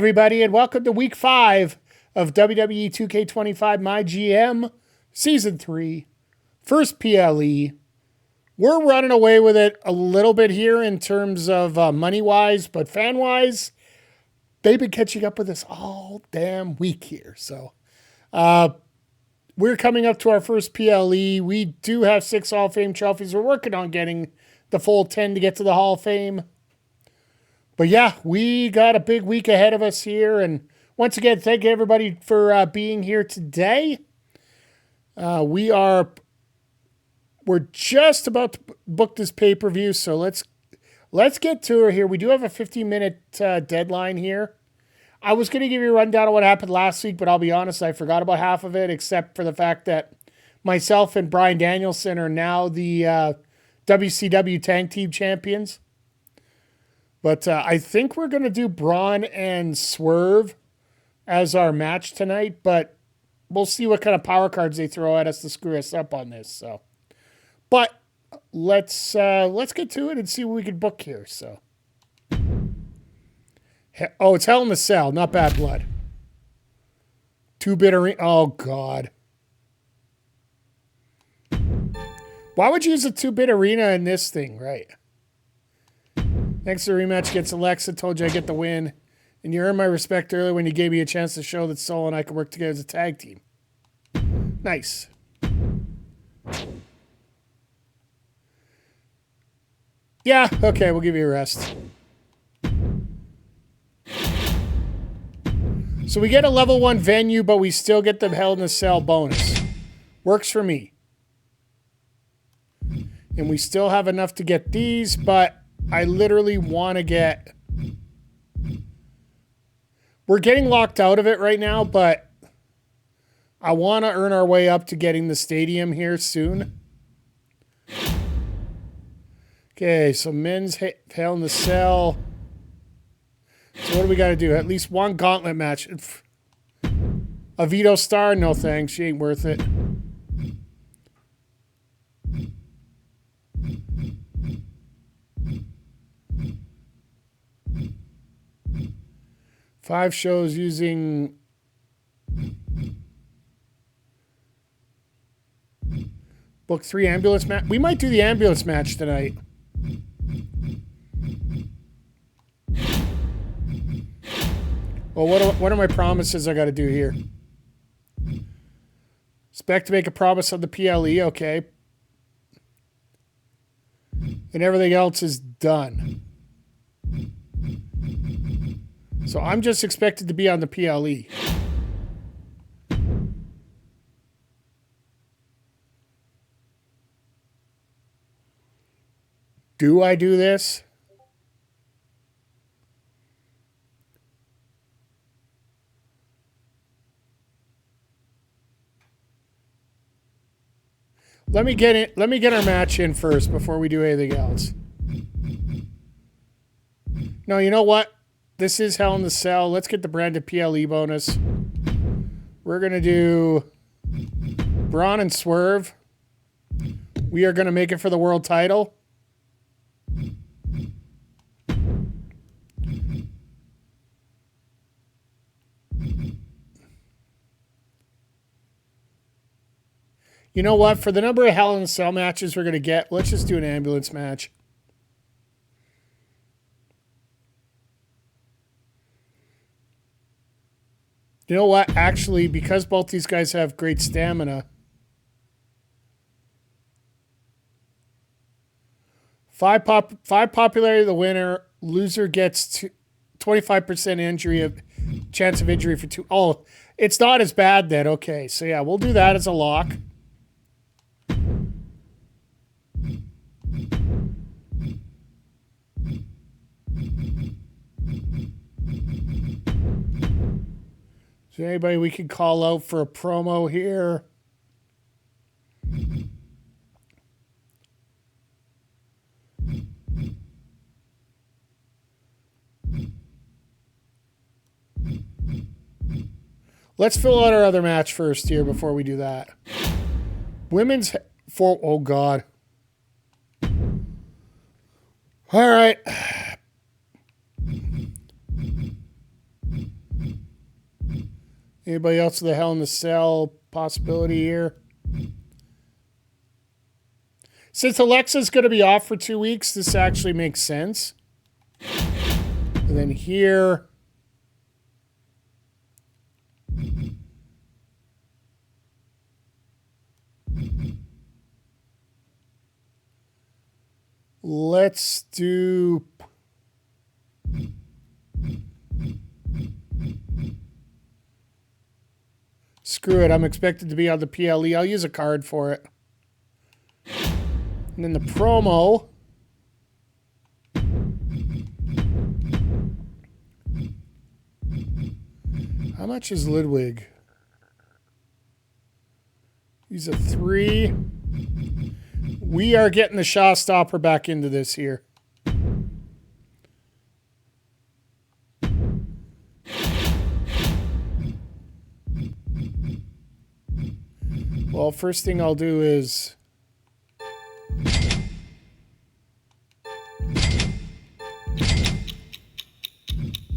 everybody, and welcome to Week 5 of WWE 2k25 myGM Season 3, first PLE. We're running away with it a little bit here in terms of money-wise, but fan-wise, they've been catching up with us all damn week here. So we're coming up to our first PLE. We do have 6 Hall of Fame trophies. We're working on getting the full 10 to get to the Hall of Fame. But yeah, we got a big week ahead of us here. And once again, thank you everybody for being here today. We're just about to book this pay-per-view, so let's get to her here. We do have a 15-minute deadline here. I was going to give you a rundown of what happened last week, but I'll be honest, I forgot about half of it, except for the fact that myself and Bryan Danielson are now the WCW Tag Team Champions. But I think we're going to do Bron and Swerve as our match tonight, but we'll see what kind of power cards they throw at us to screw us up on this. So, but let's get to it and see what we can book here. So, oh, it's Hell in the Cell, not Bad Blood. 2-bit arena. Oh God, why would you use a 2-bit arena in this thing, right? Next to the rematch against Alexa, told you I get the win. And you earned my respect earlier when you gave me a chance to show that Soul and I could work together as a tag team. Nice. Yeah, okay, we'll give you a rest. So we get a level 1 venue, but we still get the Hell in a Cell bonus. Works for me. And we still have enough to get these, but I literally want to get... We're getting locked out of it right now, but I want to earn our way up to getting the stadium here soon. Okay, so men's Hell in the Cell. So what do we got to do? At least one gauntlet match. A Vito Star? No thanks. She ain't worth it. Five shows using book 3 ambulance match. We might do the ambulance match tonight. Well, what are my promises I got to do here? Expect to make a promise on the PLE, okay. And everything else is done. So I'm just expected to be on the PLE. Do I do this? Let me get our match in first before we do anything else. No, you know what? This is Hell in the Cell. Let's get the branded PLE bonus. We're going to do Bron and Swerve. We are going to make it for the world title. You know what? For the number of Hell in the Cell matches we're going to get, let's just do an ambulance match. You know what? Actually, because both these guys have great stamina, 5 popularity, the winner. Loser gets 25% injury chance of injury for 2. Oh, it's not as bad then. Okay, so yeah, we'll do that as a lock. Is there anybody we can call out for a promo here? Let's fill out our other match first here before we do that. Women's oh God. All right. Anybody else with a Hell in the Cell possibility here? Since Alexa's going to be off for 2 weeks, this actually makes sense. And then here... let's do... screw it, I'm expected to be on the PLE. I'll use a card for it. And then the promo. How much is Ludwig? He's a 3. We are getting the Showstopper back into this here. Well, first thing I'll do is...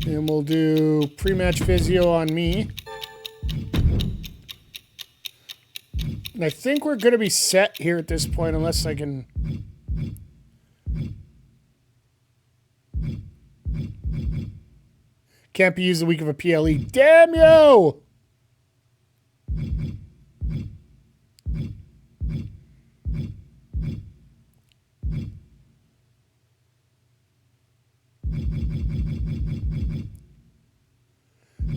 and we'll do pre-match physio on me. And I think we're going to be set here at this point unless I can... can't be used the week of a PLE. Damn you!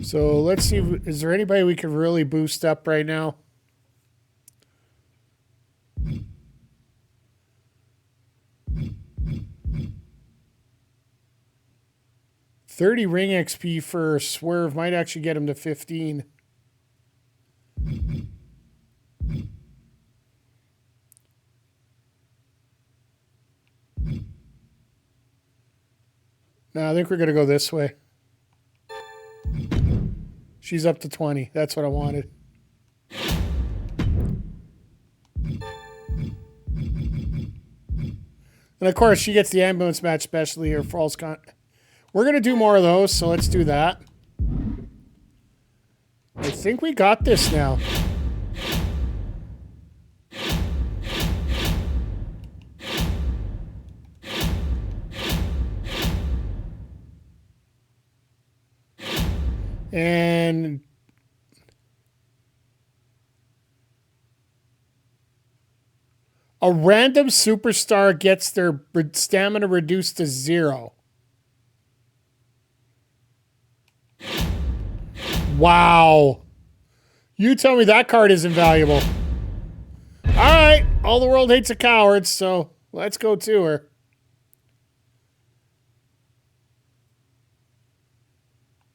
So let's see, is there anybody we could really boost up right now? $30 ring XP for Swerve might actually get him to 15. No, I think we're going to go this way. She's up to 20. That's what I wanted. And of course, she gets the ambulance match specially or false con. We're going to do more of those, so let's do that. I think we got this now. And a random superstar gets their stamina reduced to 0. Wow. You tell me that card isn't valuable. All right. All the world hates a coward, so let's go to her.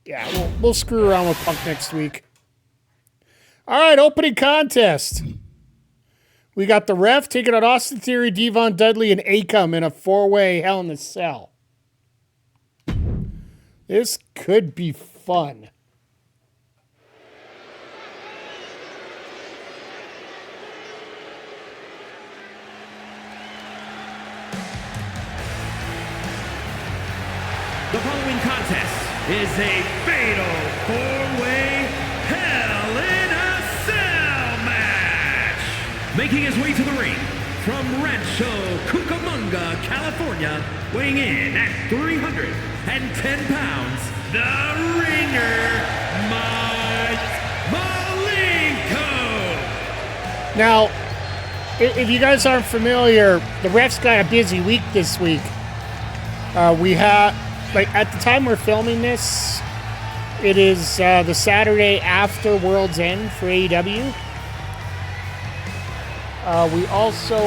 Yeah, we'll screw around with Punk next week. All right, opening contest. We got the Ref taking on Austin Theory, Devon Dudley, and Akam in a 4-way Hell in a Cell. This could be fun. The following contest is a fatal 4-way Hell in a Cell match. Making his way to the ring from Rancho Cucamonga, California, weighing in at 310 pounds, the ringer, Mike Malenko. Now, if you guys aren't familiar, the Ref's got a busy week this week. We have... like, at the time we're filming this, it is the Saturday after World's End for AEW. We also,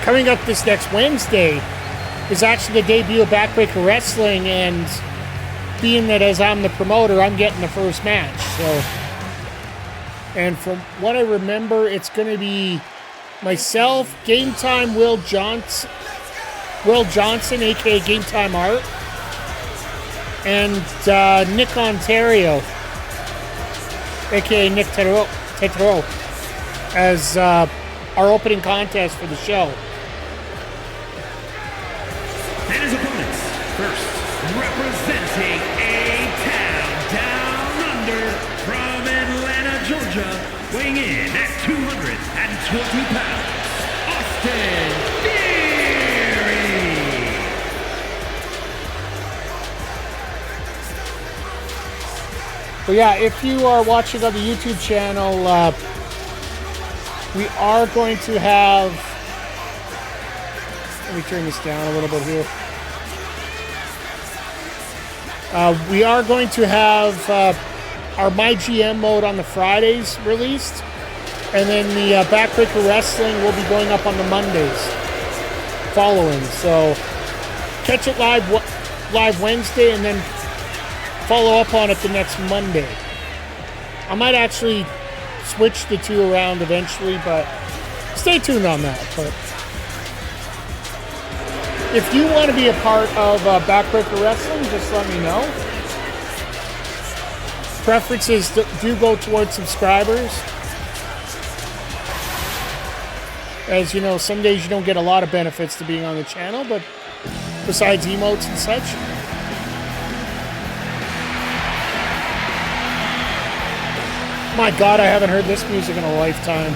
coming up this next Wednesday, is actually the debut of Backbreaker Wrestling, and being that as I'm the promoter, I'm getting the first match. So, and from what I remember, it's going to be myself, Game Time Will Johnson, a.k.a. Game Time Art, and Nick Ontario, a.k.a. Nick Tetro, as our opening contest for the show. And his opponents, first, representing A-Town, Georgia, weighing in at 220 pounds, Austin Theory. But yeah, if you are watching on the YouTube channel, we are going to have... Let me turn this down a little bit here. We are going to have our myGM mode on the Fridays released. And then the Backbreaker Wrestling will be going up on the Mondays following. So catch it live Wednesday and then follow up on it the next Monday. I might actually switch the two around eventually, but stay tuned on that. But if you want to be a part of Backbreaker Wrestling, just let me know. Preferences do go towards subscribers. As you know, some days you don't get a lot of benefits to being on the channel, but besides emotes and such. My God, I haven't heard this music in a lifetime.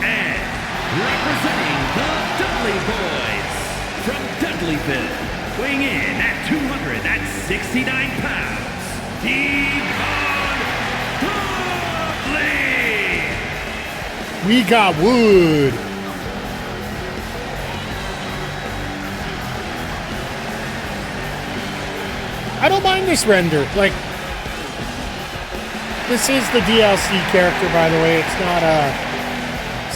And representing the Dudley Boys from Dudleyville, weighing in at 269 pounds, Dudley. We got wood. I don't mind this render. Like, this is the DLC character, by the way. It's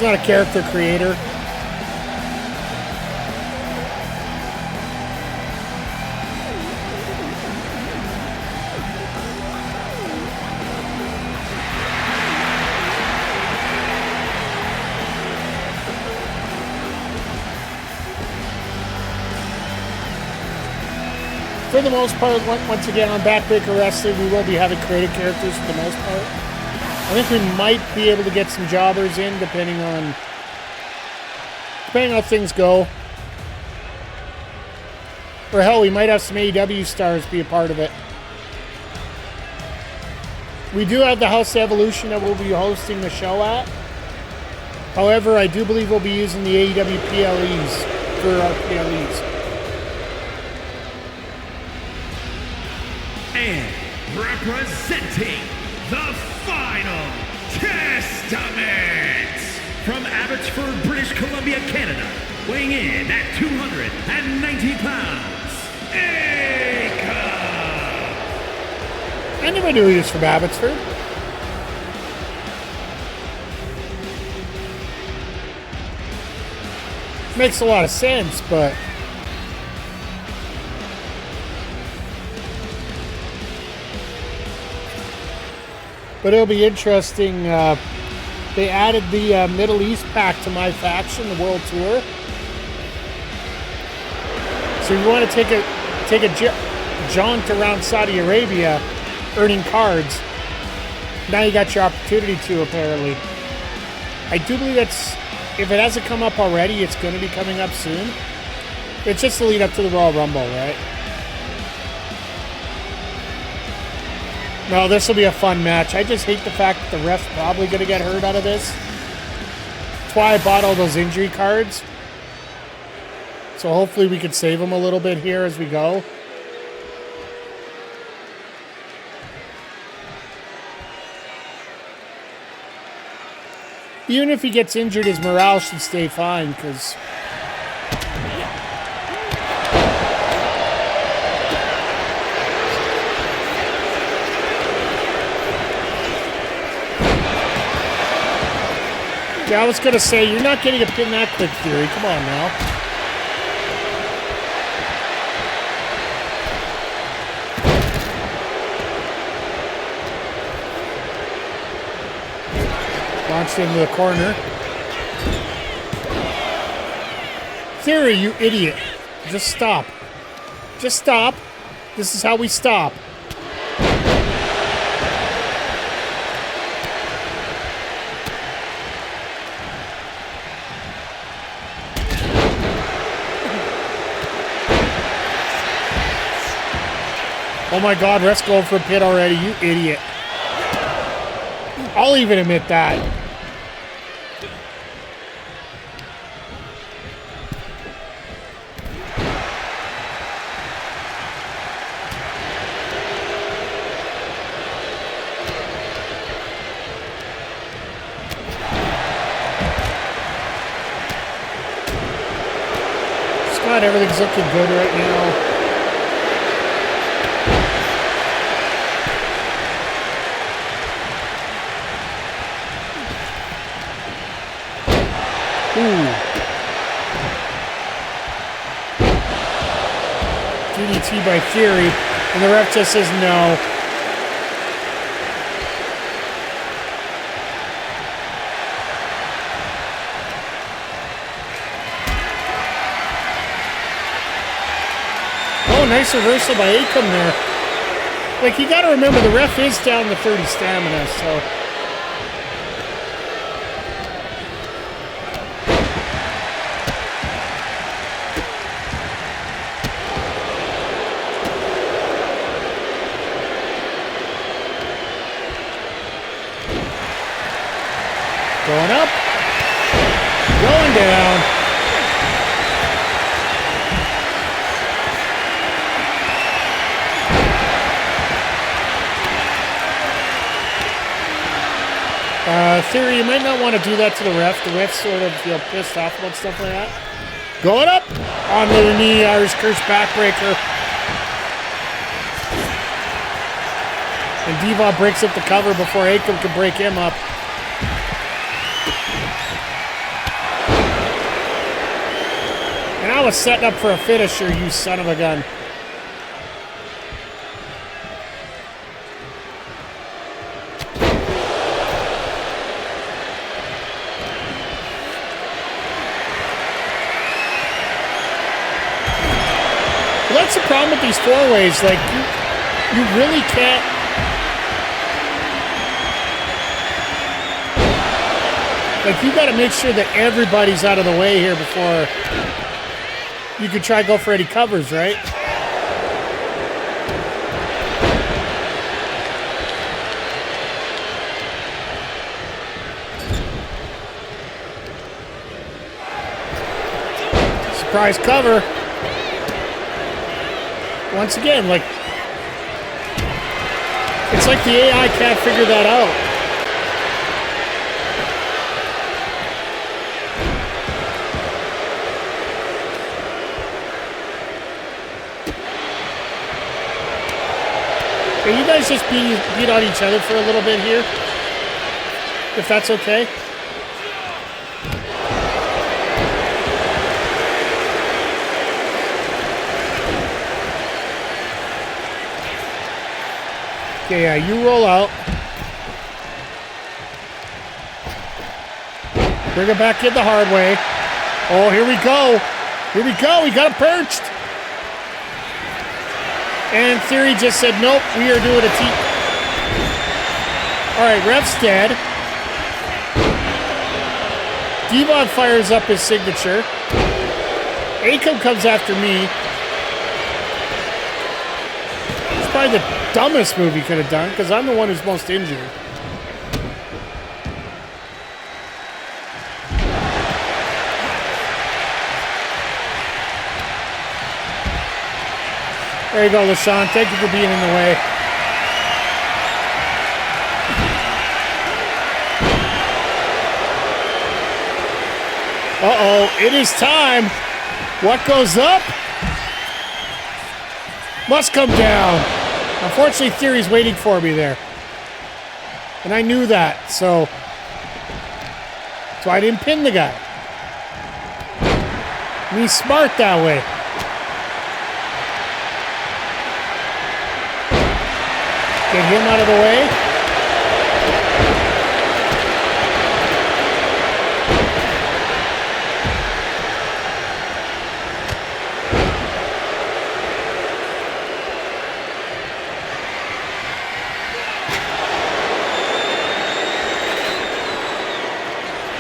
not a character creator. For the most part, once again, on Backbreaker Wrestling, we will be having created characters for the most part. I think we might be able to get some jobbers in, depending on how things go. Or hell, we might have some AEW stars be a part of it. We do have the House of Evolution that we'll be hosting the show at. However, I do believe we'll be using the AEW PLEs for our PLEs. And representing the Final Testament from Abbotsford, British Columbia, Canada, weighing in at 290 pounds, Akam. I never knew he was from Abbotsford. Makes a lot of sense, but... But it'll be interesting. They added the Middle East pack to my faction, the World Tour. So you want to take a jaunt around Saudi Arabia, earning cards. Now you got your opportunity to, apparently. I do believe that's, if it hasn't come up already, it's going to be coming up soon. It's just the lead up to the Royal Rumble, right? No, this will be a fun match. I just hate the fact that the ref's probably going to get hurt out of this. That's why I bought all those injury cards. So hopefully we could save him a little bit here as we go. Even if he gets injured, his morale should stay fine, because... Yeah, I was going to say, you're not getting a pin that quick, Theory. Come on now. Launched into the corner. Theory, you idiot. Just stop. Just stop. This is how we stop. Oh my God, ref's going for a pin already, you idiot. I'll even admit that. Scott, everything's looking good right now. DDT by Theory, and the ref just says no. Oh, nice reversal by Akam there. Like, you gotta remember, the ref is down to 30 stamina, so... Going up, going down. Theory, you might not want to do that to the ref. The ref's sort of pissed off about stuff like that. Going up, onto the knee, Irish Curse backbreaker. And Diva breaks up the cover before Akam can break him up. And I was setting up for a finisher, you son of a gun. Well, that's the problem with these four-ways. Like, you really can't... Like, you got to make sure that everybody's out of the way here before... You could try to go for any covers, right? Surprise cover. Once again, like... It's like the AI can't figure that out. Can you guys just beat on each other for a little bit here? If that's okay? Okay, yeah, you roll out. Bring it back in the hard way. Oh, here we go. Here we go. We got it perched. And Theory just said, nope, we are doing a T. All right, ref's dead. Devon fires up his signature. Akam comes after me. It's probably the dumbest move he could have done, because I'm the one who's most injured. There you go, LaShawn. Thank you for being in the way. Uh-oh, it is time. What goes up must come down. Unfortunately, Theory's waiting for me there. And I knew that, so I didn't pin the guy. And he's smart that way. Get him out of the way.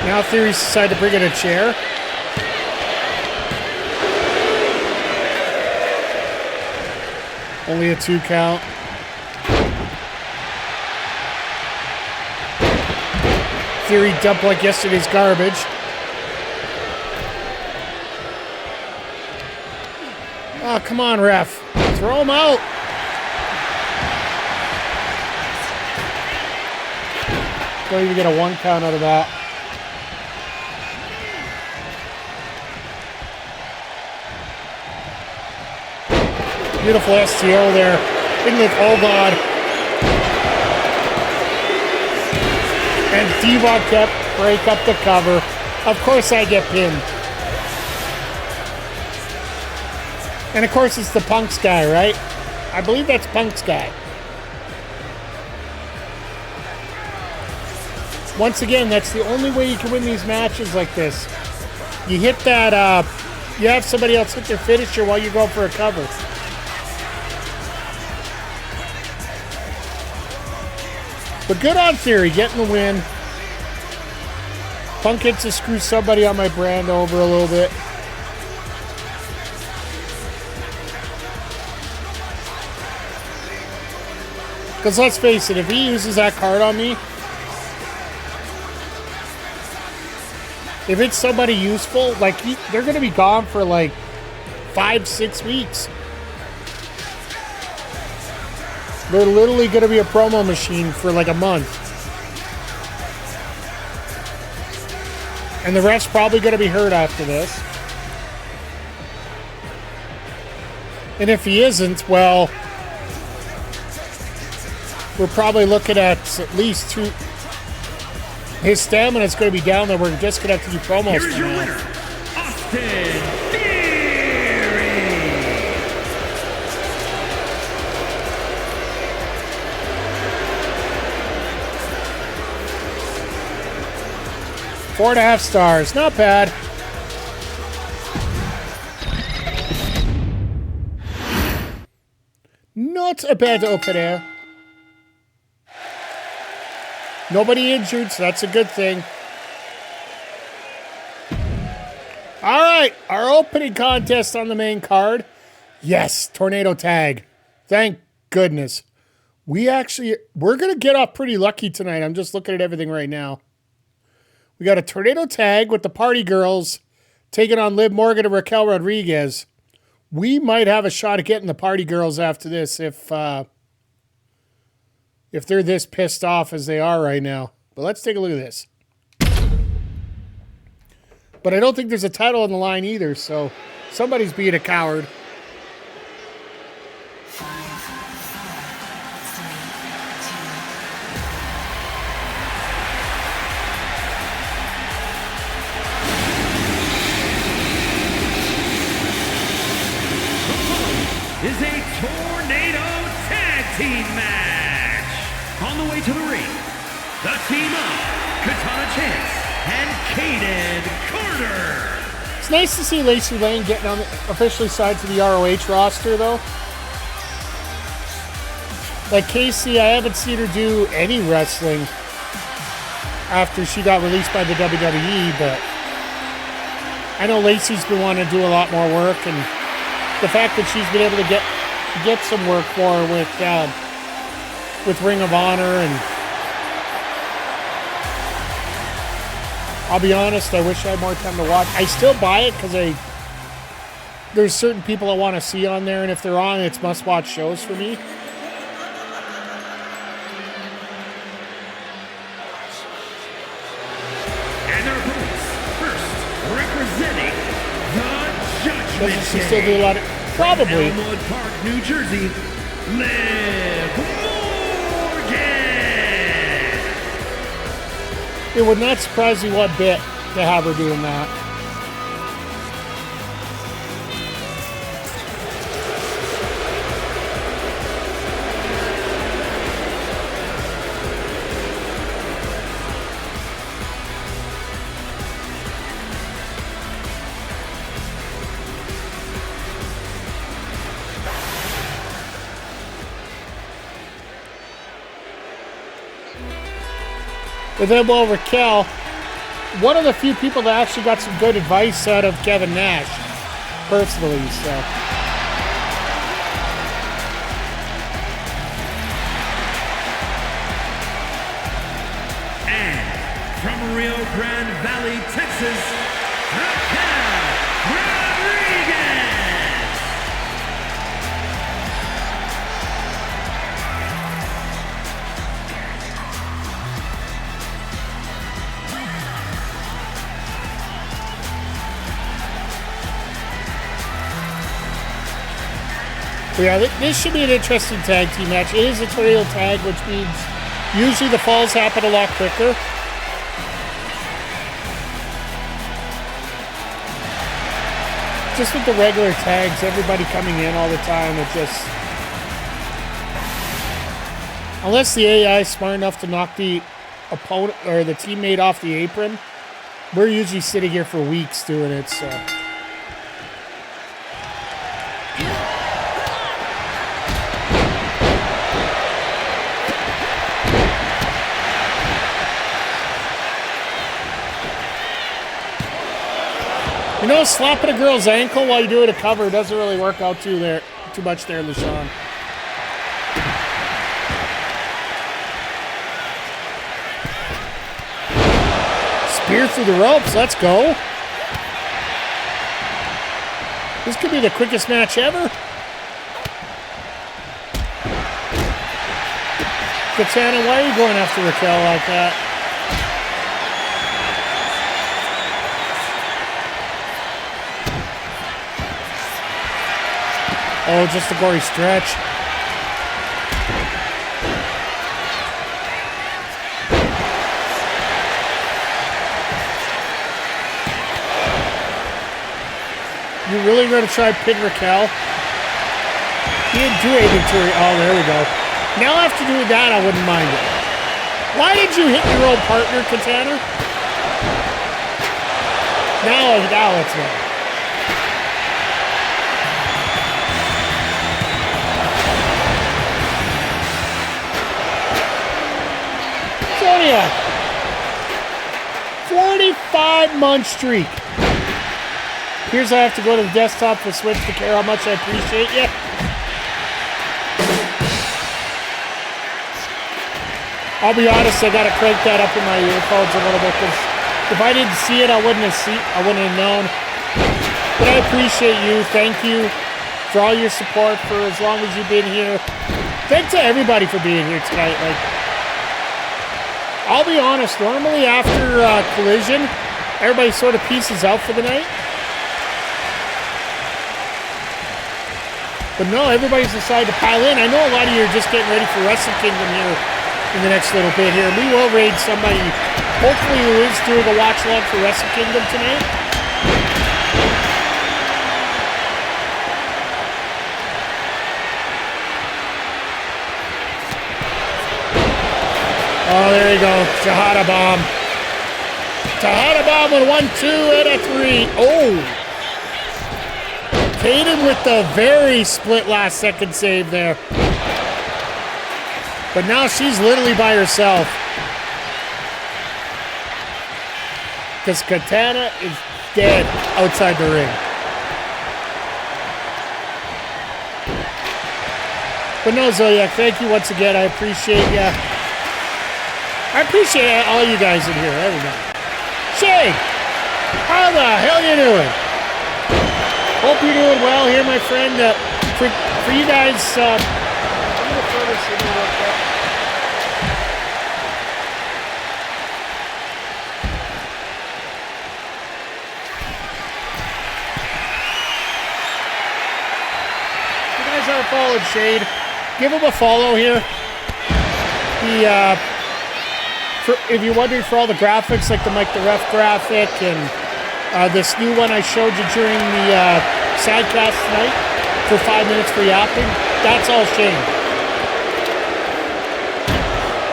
Now Theory's decided to bring in a chair. Only a 2 count. Theory dump like yesterday's garbage. Oh, come on, ref. Throw him out. Don't even get a 1 count out of that. Beautiful STO there. Didn't look all bad. And Devon kept break up the cover. Of course I get pinned. And of course it's the Punk's guy, right? I believe that's Punk's guy. Once again, that's the only way you can win these matches like this. You hit that, you have somebody else hit their finisher while you're going for a cover. But good on Theory, getting the win. Punk gets to screw somebody on my brand over a little bit. Because let's face it, if he uses that card on me, if it's somebody useful, like they're going to be gone for like 5-6 weeks. They're literally going to be a promo machine for like a month. And the ref's probably going to be hurt after this. And if he isn't, well, we're probably looking at least 2. His stamina is going to be down there. We're just going to have to do promos. Here's your winner, Austin Theory. 4.5 stars. Not bad. Not a bad opener. Nobody injured, so that's a good thing. All right, our opening contest on the main card. Yes, tornado tag. Thank goodness. We're going to get off pretty lucky tonight. I'm just looking at everything right now. We got a tornado tag with the Party Girls taking on Liv Morgan and Raquel Rodriguez. We might have a shot at getting the Party Girls after this if they're this pissed off as they are right now. But let's take a look at this. But I don't think there's a title on the line either, so somebody's being a coward. Is a tornado tag team match. On the way to the ring, the team of Katana Chance and Kaden Carter. It's nice to see Lacey Lane getting on the officially signed to the ROH roster, though. Like Casey, I haven't seen her do any wrestling after she got released by the WWE, but I know Lacey's been wanting to do a lot more work, and the fact that she's been able to get some work for her with Ring of Honor, and I'll be honest, I wish I had more time to watch. I still buy it because there's certain people I want to see on there, and if they're on, it's must-watch shows for me. And their opponents, first representing the Judgement. Doesn't she still do a lot of... Probably. Elmwood Park, New Jersey, Liv Morgan. It would not surprise me one bit to have her doing that. With Elbow Raquel, one of the few people that actually got some good advice out of Kevin Nash, personally, so. And from versus Akam Rodriguez. Yeah, this should be an interesting tag team match. It is a trail tag, which means usually the falls happen a lot quicker. Just with the regular tags, everybody coming in all the time, it just... Unless the AI is smart enough to knock the opponent or the teammate off the apron, we're usually sitting here for weeks doing it, so... You know, slapping a girl's ankle while you do it a cover doesn't really work out too much there, LaShawn. Spear through the ropes, let's go. This could be the quickest match ever. Katana, why are you going after Raquel like that? Oh, just a gory stretch. You really going to try pin Raquel? He didn't do anything to her. Oh, there we go. Now after doing that, I wouldn't mind it. Why did you hit your old partner, Katana? Now it's not. Zodiac. 45-month streak. Here's I have to go to the desktop to switch to care how much I appreciate you. I'll be honest, I gotta crank that up in my earphones a little bit because if I didn't see it, I wouldn't have known. But I appreciate you. Thank you for all your support for as long as you've been here. Thanks to everybody for being here tonight. Like, I'll be honest, normally after Collision, everybody sort of pieces out for the night. But no, everybody's decided to pile in. I know a lot of you are just getting ready for Wrestle Kingdom here in the next little bit here. We will raid somebody, hopefully who is doing a watch log for Wrestle Kingdom tonight. Oh, there you go. Shahada Bomb. Shahada Bomb with 1, 2, and a 3. Oh! Kaden with the very split last second save there. But now she's literally by herself. Because Katana is dead outside the ring. But no, Zodiac, thank you once again. I appreciate you. I appreciate all you guys in here, everybody. Shane, how the hell you doing? Hope you're doing well here, my friend. For you guys, I'm going to throw this in here real quick. If you guys aren't following Shade, give him a follow here. If you're wondering for all the graphics, like the Mike the Ref graphic and this new one I showed you during the sidecast tonight for 5 minutes for yapping, that's all Shane.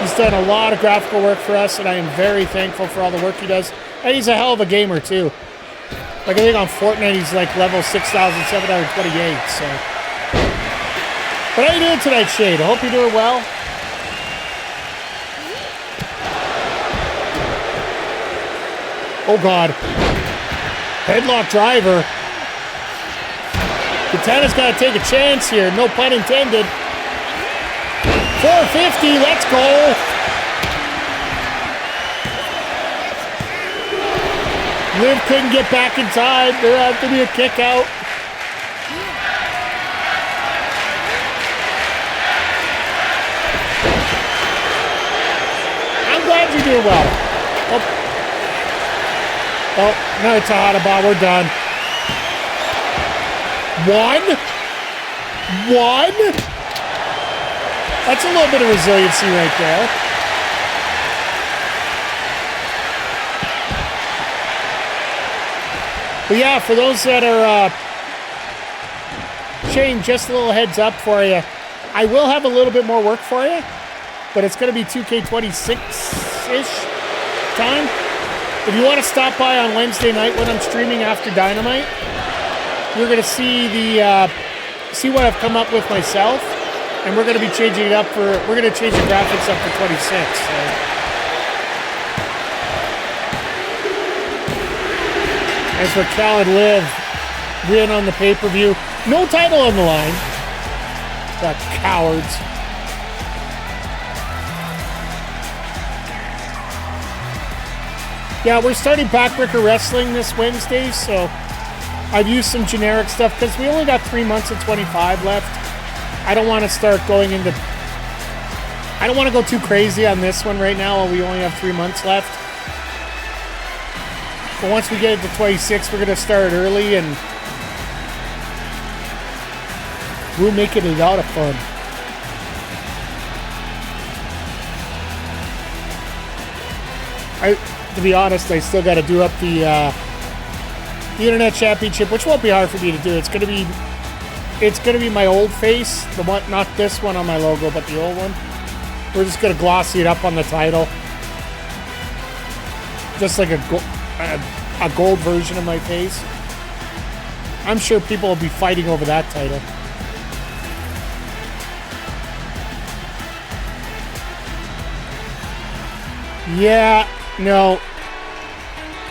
He's done a lot of graphical work for us, and I am very thankful for all the work he does. And he's a hell of a gamer, too. Like, I think on Fortnite, he's like level 6,728, so. But how you doing tonight, Shade? I hope you're doing well. Oh, God. Headlock driver. Katana's got to take a chance here. No pun intended. 450. Let's go. Liv couldn't get back in time. There had to be a kick out. I'm glad you're doing well. Oh, no, it's a hot ball. We're done. One. That's a little bit of resiliency right there. But yeah, for those that are, Shane, just a little heads up for you. I will have a little bit more work for you, but it's going to be 2K26-ish time. If you want to stop by on Wednesday night when I'm streaming after Dynamite, you're going to see see what I've come up with myself, and we're going to be changing it up we're going to change the graphics up for 26. So. As for Cal and Liv, win on the pay-per-view. No title on the line. The cowards. Yeah, we're starting Backbreaker Wrestling this Wednesday, so I've used some generic stuff because we only got 3 months of 25 left. I don't want to start going into... I don't want to go too crazy on this one right now while we only have 3 months left. But once we get it to 26, we're going to start early and we'll make it a lot of fun. To be honest, I still got to do up the Internet Championship, which won't be hard for me to do. It's gonna be my old face, the one, not this one on my logo, but the old one. We're just gonna glossy it up on the title, just like a gold version of my face. I'm sure people will be fighting over that title. Yeah. No,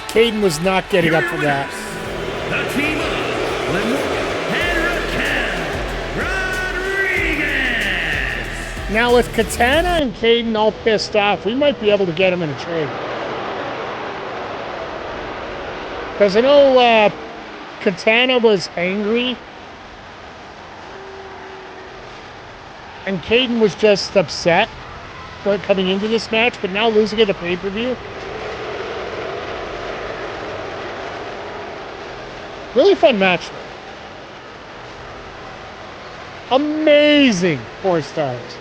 Caden was not getting up for that. The team of Rodriguez. Now with Katana and Caden all pissed off, we might be able to get him in a trade. Because I know Katana was angry. And Caden was just upset coming into this match, but now losing at the pay-per-view. Really fun match, though. Amazing 4 stars.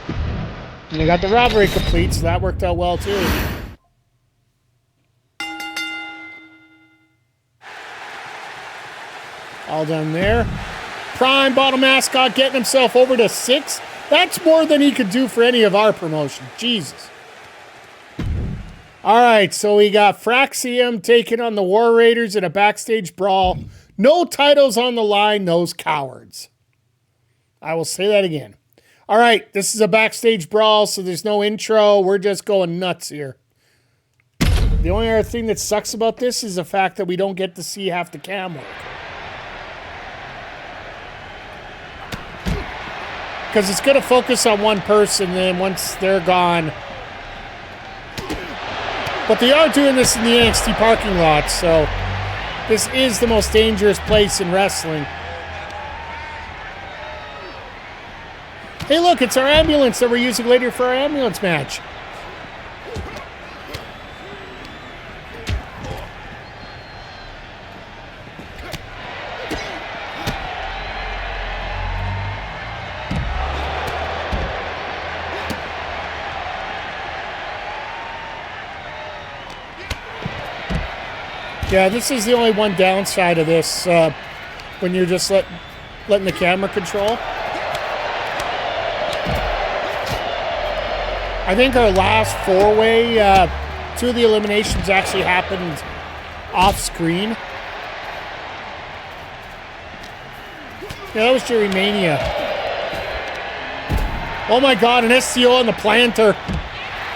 And they got the robbery complete, so that worked out well, too. All done there. Prime Bottle Mascot getting himself over to 6. That's more than he could do for any of our promotion. Jesus. All right, so we got Fraxiom taking on the War Raiders in a backstage brawl. No titles on the line, those cowards. I will say that again. All right, this is a backstage brawl, so there's no intro. We're just going nuts here. The only other thing that sucks about this is the fact that we don't get to see half the cam work. Because it's going to focus on one person, and then once they're gone... But they are doing this in the NXT parking lot, so this is the most dangerous place in wrestling. Hey, look, it's our ambulance that we're using later for our ambulance match. Yeah, this is the only one downside of this, when you're just letting the camera control. I think our last 4-way, 2 of the eliminations actually happened off screen. Yeah, that was Jerry Mania. Oh my God, an SCO on the planter.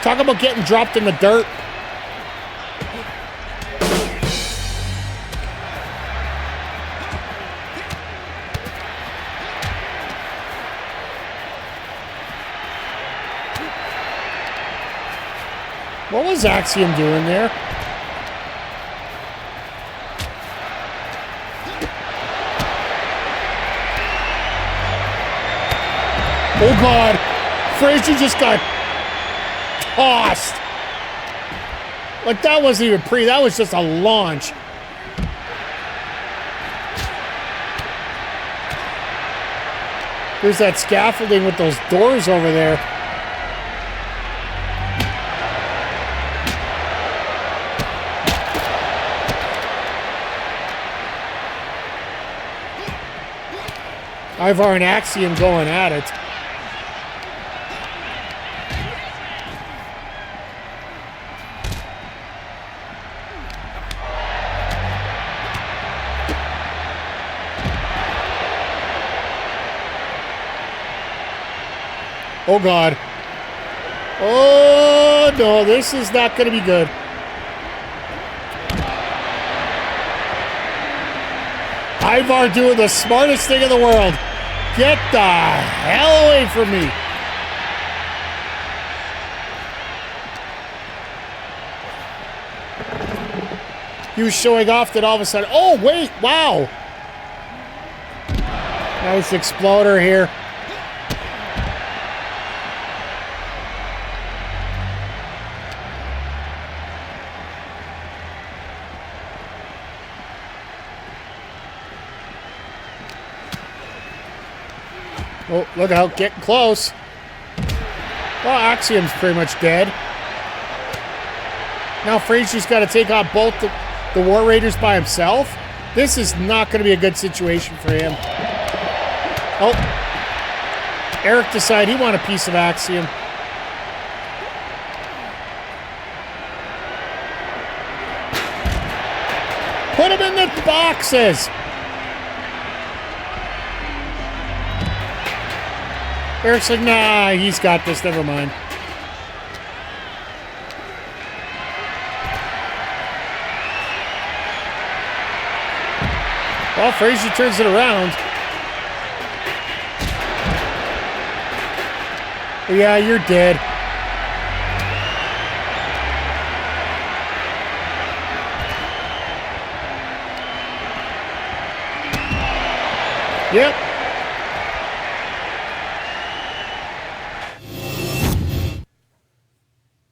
Talk about getting dropped in the dirt. What was Axiom doing there? Oh, God. Frazier just got tossed. Like, that wasn't even that was just a launch. There's that scaffolding with those doors over there. Ivar and Axiom going at it. Oh, God. Oh, no, this is not going to be good. Ivar doing the smartest thing in the world. Get the hell away from me. He was showing off that all of a sudden, oh, wait, wow. Nice exploder here. Oh, look out, getting close. Well, Axiom's pretty much dead. Now Frazier's got to take on both the War Raiders by himself. This is not going to be a good situation for him. Oh. Eric decided he wanted a piece of Axiom. Put him in the boxes. Eric's like, nah, he's got this. Never mind. Well, Frazier turns it around. Yeah, you're dead. Yep.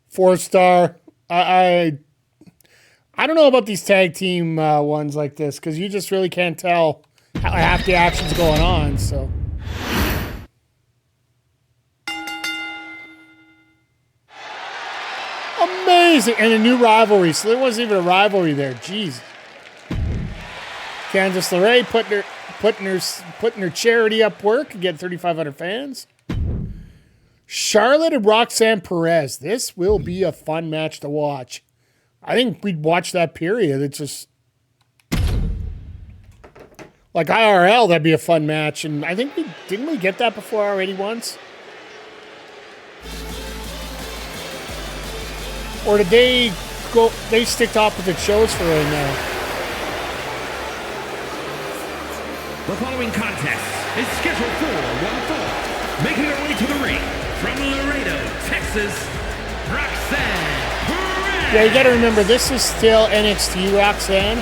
Four-star. I don't know about these tag team ones like this because you just really can't tell how half the action's going on. So amazing, and a new rivalry. So there wasn't even a rivalry there. Jeez. Candice LeRae putting her charity up work and getting 3,500 fans. Charlotte and Roxanne Perez. This will be a fun match to watch. I think we'd watch that period. It's just like IRL, that'd be a fun match. And I think didn't we get that before already once? Or did they stick to opposite shows for right now? The following contest is scheduled for one fall. Making her way to the ring from Laredo, Texas, Roxanne Perez. Yeah, you got to remember, this is still NXT Roxanne.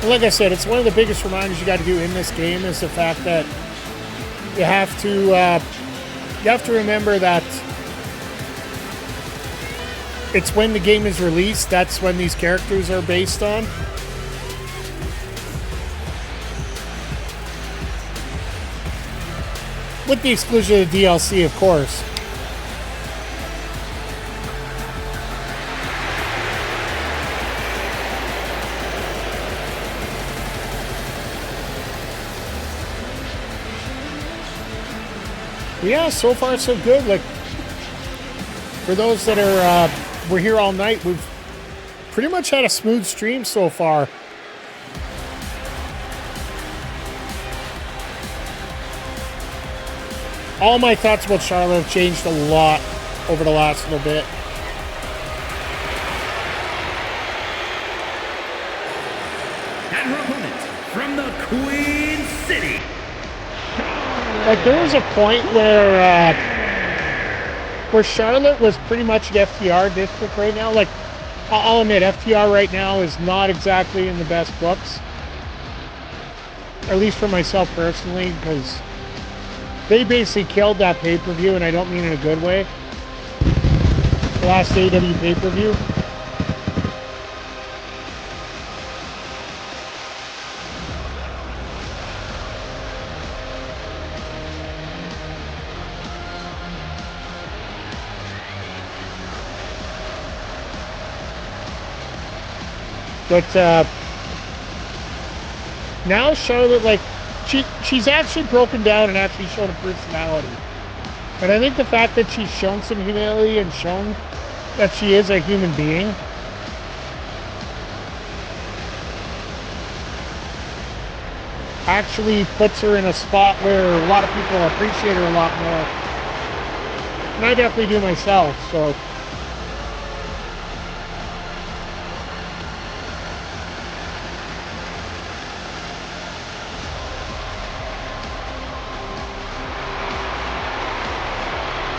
And like I said, it's one of the biggest reminders you got to do in this game is the fact that you have to remember that it's when the game is released, that's when these characters are based on. With the exclusion of the DLC, of course. Yeah, so far so good. Like, for those that we're here all night, we've pretty much had a smooth stream so far. All my thoughts about Charlotte have changed a lot over the last little bit. And her opponent from the Queen City. Like, there was a point where Charlotte was pretty much an FTR district right now. Like, I'll admit, FTR right now is not exactly in the best books. At least for myself personally, because They basically killed that pay-per-view, and I don't mean in a good way. The last AEW pay-per-view. But now Charlotte, like, she's actually broken down and actually shown a personality. And I think the fact that she's shown some humility and shown that she is a human being actually puts her in a spot where a lot of people appreciate her a lot more. And I definitely do myself, so.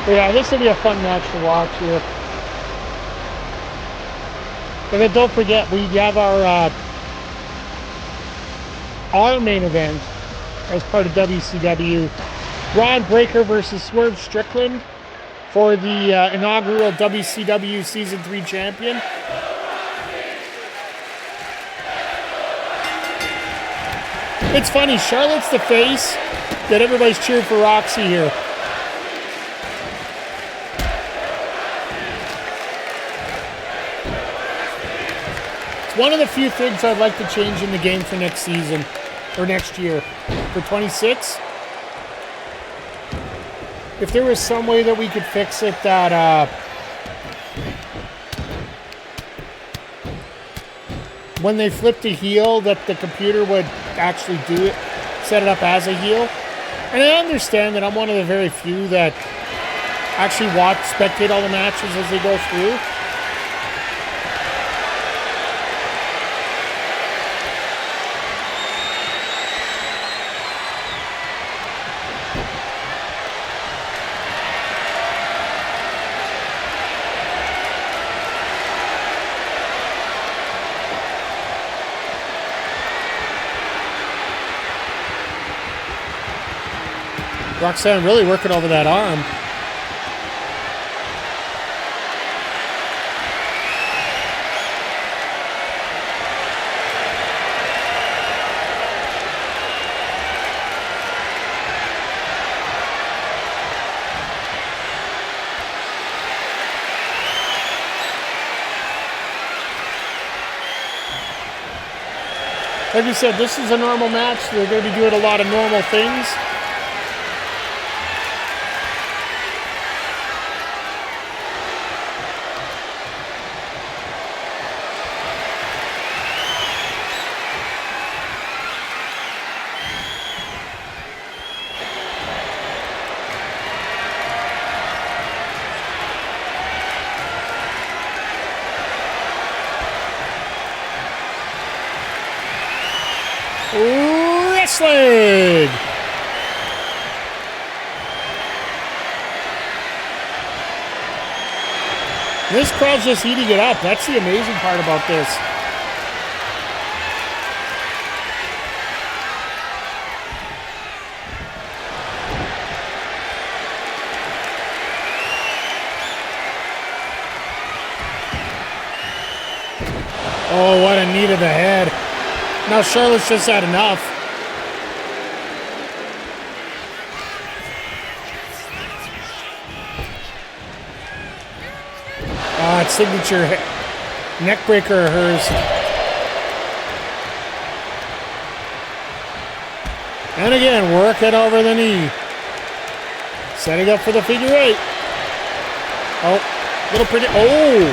But yeah, this will be a fun match to watch here. And then don't forget, we have our main event as part of WCW. Bron Breakker versus Swerve Strickland for the inaugural WCW Season 3 champion. It's funny, Charlotte's the face that everybody's cheering for Roxy here. One of the few things I'd like to change in the game for next season, or next year, for 26. If there was some way that we could fix it that when they flipped a heel, that the computer would actually do it, set it up as a heel. And I understand that I'm one of the very few that actually spectate all the matches as they go through. Roxanne really working over that arm. Like you said, this is a normal match. They're going to be doing a lot of normal things. Wrestling! This crowd's just eating it up. That's the amazing part about this. Oh, what a knee to the head. Now Charlotte's just had enough. It's signature neck breaker of hers. And again, working over the knee. Setting up for the figure eight. Oh, little pretty. Oh,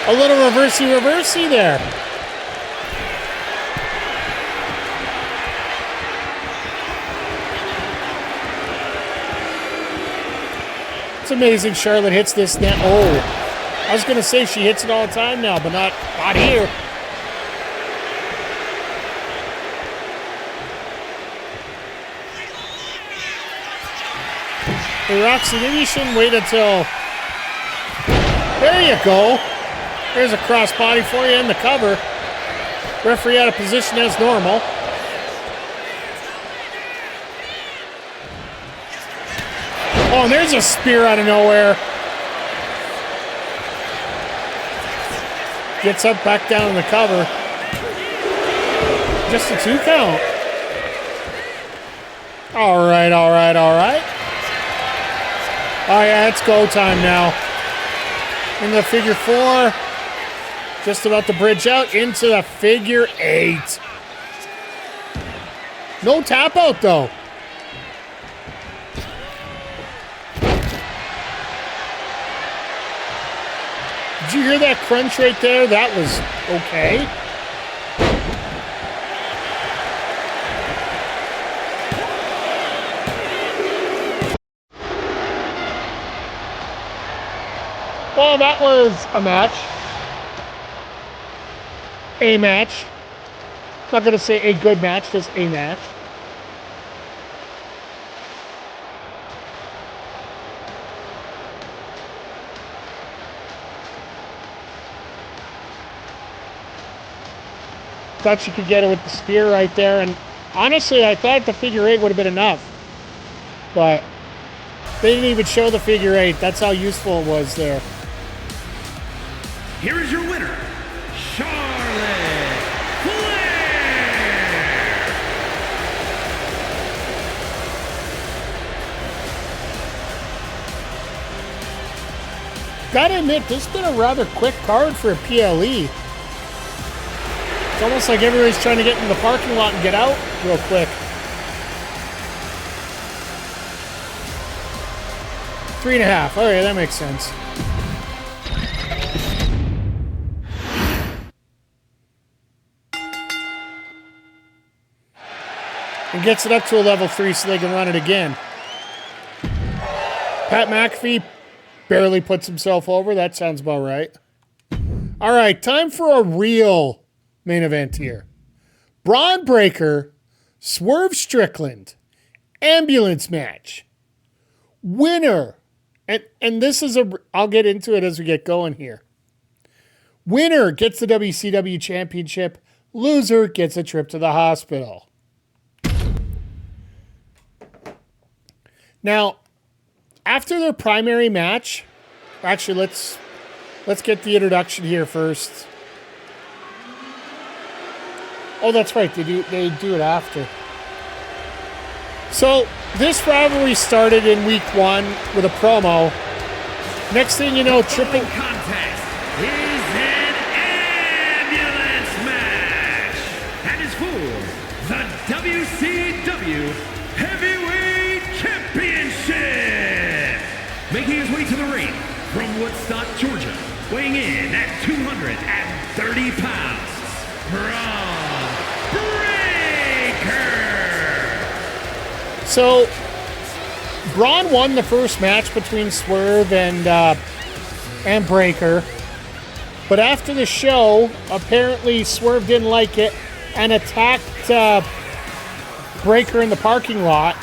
a little reversey there. It's amazing Charlotte hits this net. Oh, I was going to say she hits it all the time now, but not here. Hey, Roxy, maybe you shouldn't wait until... There you go. There's a crossbody for you in the cover. Referee out of position as normal. and there's a spear out of nowhere. Gets up back down in the cover. Just a 2 count. All right, all right, all right. Oh, yeah, it's go time now. In the figure 4. Just about to bridge out into the figure 8. No tap out, though. Did you hear that crunch right there? That was okay. Well, that was a match. A match. Not going to say a good match, just a match. Thought you could get it with the spear right there, and honestly, I thought the figure 8 would have been enough. But they didn't even show the figure 8. That's how useful it was there. Here is your winner, Charlotte Flair. Gotta admit, this has been a rather quick card for a PLE. It's almost like everybody's trying to get in the parking lot and get out real quick. 3.5. Okay, that makes sense. And gets it up to a level 3 so they can run it again. Pat McAfee barely puts himself over. That sounds about right. All right, time for a real main event here. Bron Breakker, Swerve Strickland, ambulance match. Winner, and this is I'll get into it as we get going here. Winner gets the WCW Championship. Loser gets a trip to the hospital. Now, after their primary match, actually let's get the introduction here first. Oh, that's right. They do it after. So this rivalry started in week 1 with a promo. Next thing you know, triple contest is an ambulance match. That is for the WCW Heavyweight Championship. Making his way to the ring from Woodstock, Georgia, weighing in at 230 pounds, Bron Breakker. So, Bron won the first match between Swerve and Breakker. But after the show, apparently Swerve didn't like it and attacked Breakker in the parking lot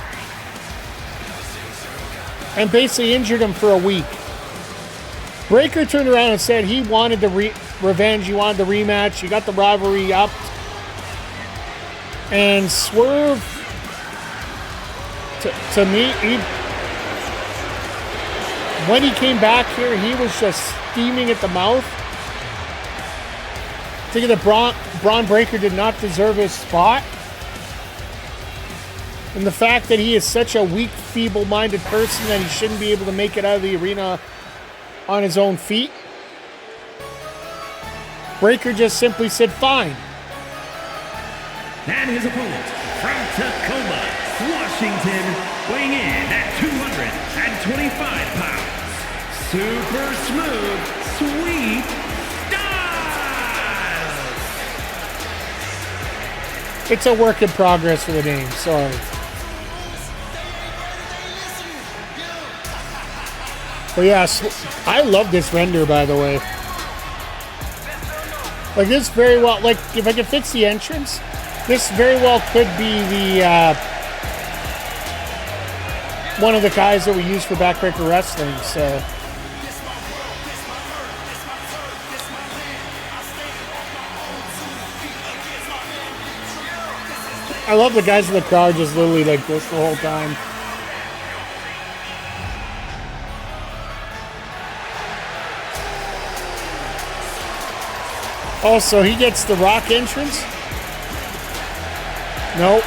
and basically injured him for a week. Breakker turned around and said he wanted the revenge, he wanted the rematch, he got the rivalry up. And Swerve, to me, when he came back here, he was just steaming at the mouth. Thinking that Bron Breakker did not deserve his spot. And the fact that he is such a weak, feeble-minded person that he shouldn't be able to make it out of the arena on his own feet. Breakker just simply said, fine. And his opponent from Tacoma, Washington, weighing in at 225 pounds. Super smooth, sweet Styles. It's a work in progress for the name, sorry. But yes, I love this render, by the way. Like, this very well, like, if I can fix the entrance, this very well could be the, one of the guys that we use for Backbreaker Wrestling, so. I love the guys in the crowd just literally like this the whole time. Oh, so he gets the Rock entrance? Nope.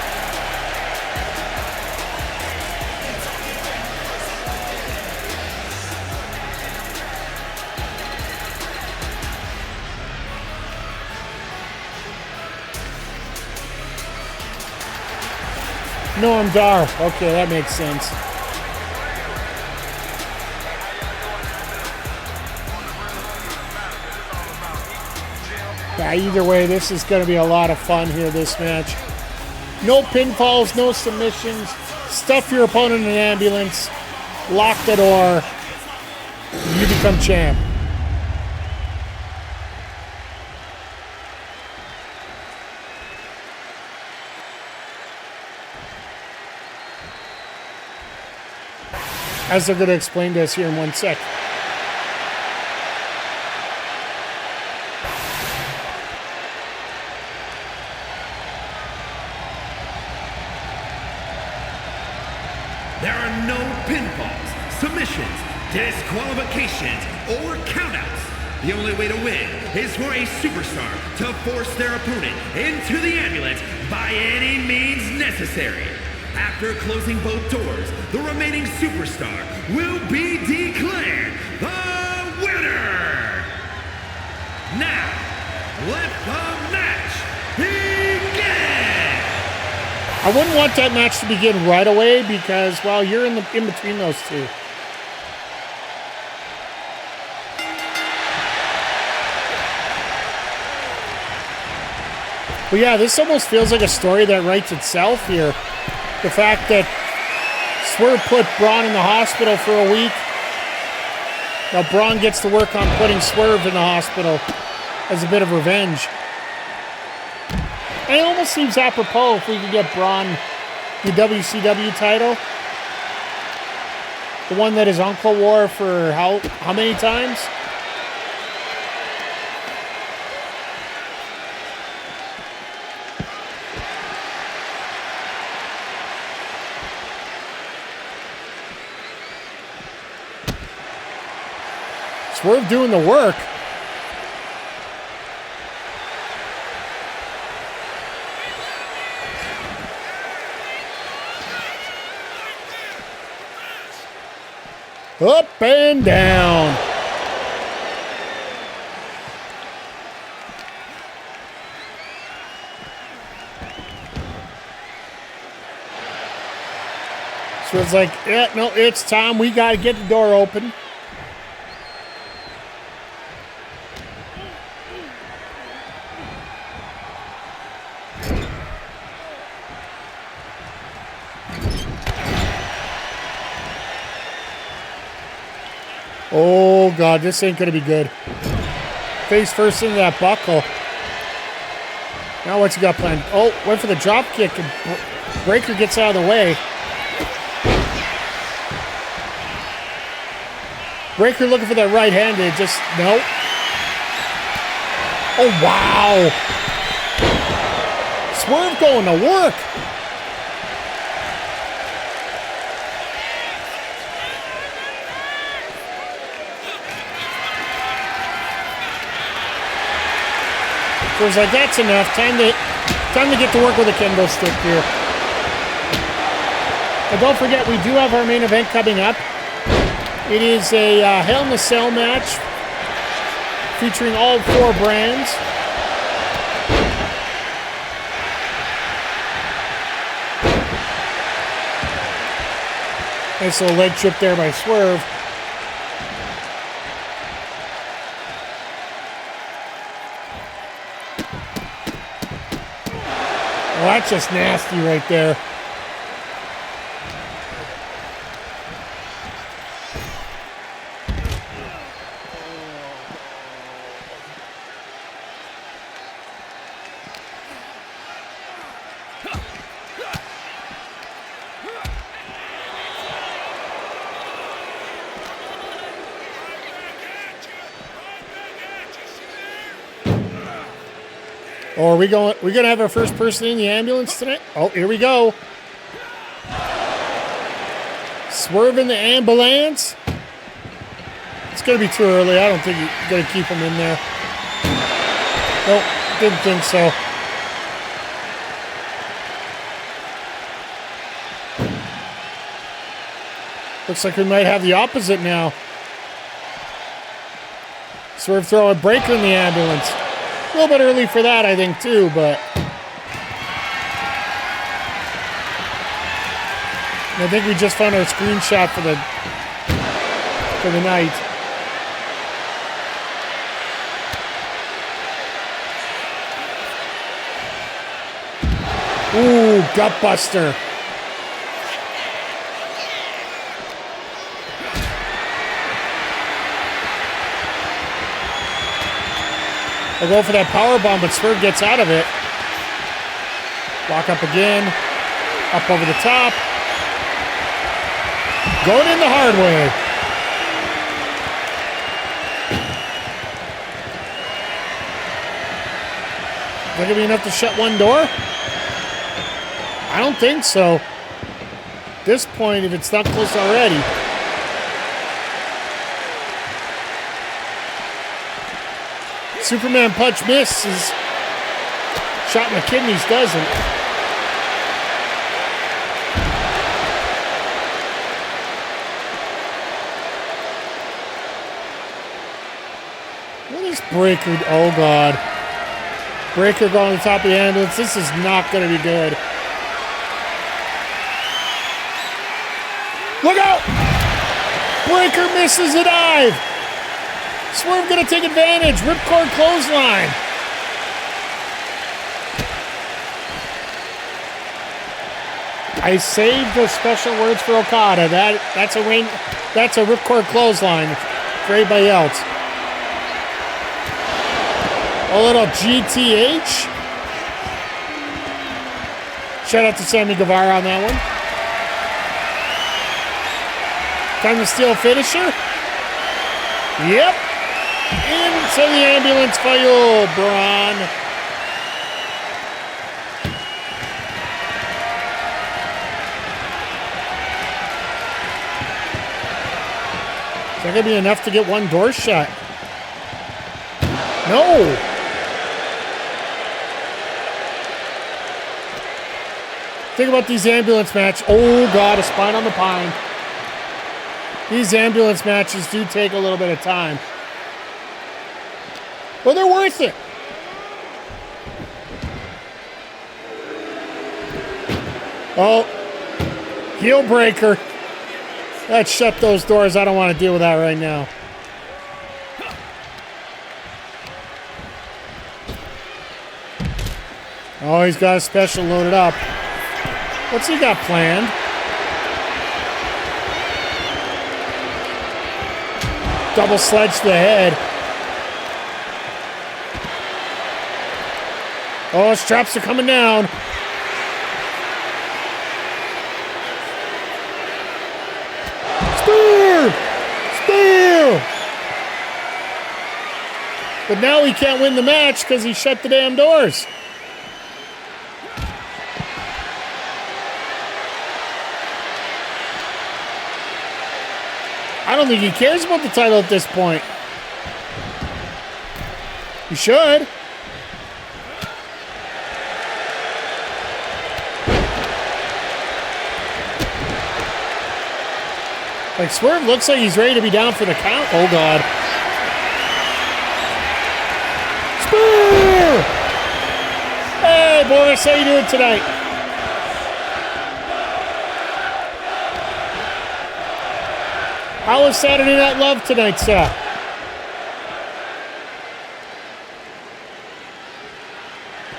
Noam Dar. Okay, that makes sense. Yeah, either way, this is going to be a lot of fun here, this match. No pinfalls, no submissions. Stuff your opponent in an ambulance. Lock the door. You become champ. As they're going to explain to us here in 1 sec. There are no pinfalls, submissions, disqualifications, or countouts. The only way to win is for a superstar to force their opponent into the ambulance by any means necessary. After closing both doors, the remaining superstar will be declared the winner. Now, let the match begin. I wouldn't want that match to begin right away because, well, you're in between those two. But yeah, this almost feels like a story that writes itself here. The fact that Swerve put Bron in the hospital for a week. Now Bron gets to work on putting Swerve in the hospital as a bit of revenge. And it almost seems apropos if we could get Bron the WCW title. The one that his uncle wore for how many times? Swerve doing the work. Up and down. Swerve's like, yeah, no, it's time. We got to get the door open. Oh, God, this ain't going to be good. Face first into that buckle. Now what's he got planned? Oh, went for the drop kick, and Breaker gets out of the way. Breaker looking for that right-handed, just, nope. Oh, wow. Swerve going to work. So it was like, that's enough. Time to get to work with a kendo stick here. And don't forget, we do have our main event coming up. It is a Hell in a Cell match featuring all 4 brands. Nice little leg trip there by Swerve. Oh, that's just nasty right there. Oh, are we going? We're gonna have our first person in the ambulance tonight. Oh, here we go. Swerve in the ambulance. It's gonna be too early. I don't think you're gonna keep him in there. Nope, didn't think so. Looks like we might have the opposite now. Swerve throw a breaker in the ambulance. A little bit early for that, I think, too, but... I think we just found our screenshot for the night. Ooh, gutbuster. They'll go for that power bomb, but Swerve gets out of it. Lock up again. Up over the top. Going in the hard way. Is that going to be enough to shut one door? I don't think so. At this point, if it's not close already. Superman punch misses. Shot in the kidneys doesn't. What is Breaker? Oh, God. Breaker going to the top of the ambulance. This is not going to be good. Look out! Breaker misses a dive. Swerve going to take advantage. Ripcord clothesline. I saved the special words for Okada. That's a ripcord clothesline for everybody else. A little GTH. Shout out to Sammy Guevara on that one. Time to steal a finisher. Yep. Into the ambulance file, Bron. Is that going to be enough to get one door shut? No. Think about these ambulance matches. Oh, God, a spine on the pine. These ambulance matches do take a little bit of time. But they're worth it. Oh, heel breaker. Let's shut those doors. I don't want to deal with that right now. Oh, he's got a special loaded up. What's he got planned? Double sledge to the head. Oh, straps are coming down. Spear! Spear! But now he can't win the match because he shut the damn doors. I don't think he cares about the title at this point. He should. Like, Swerve looks like he's ready to be down for the count. Oh, God. Spear! Hey, Boris, how you doing tonight? How was Saturday Night Love tonight, sir?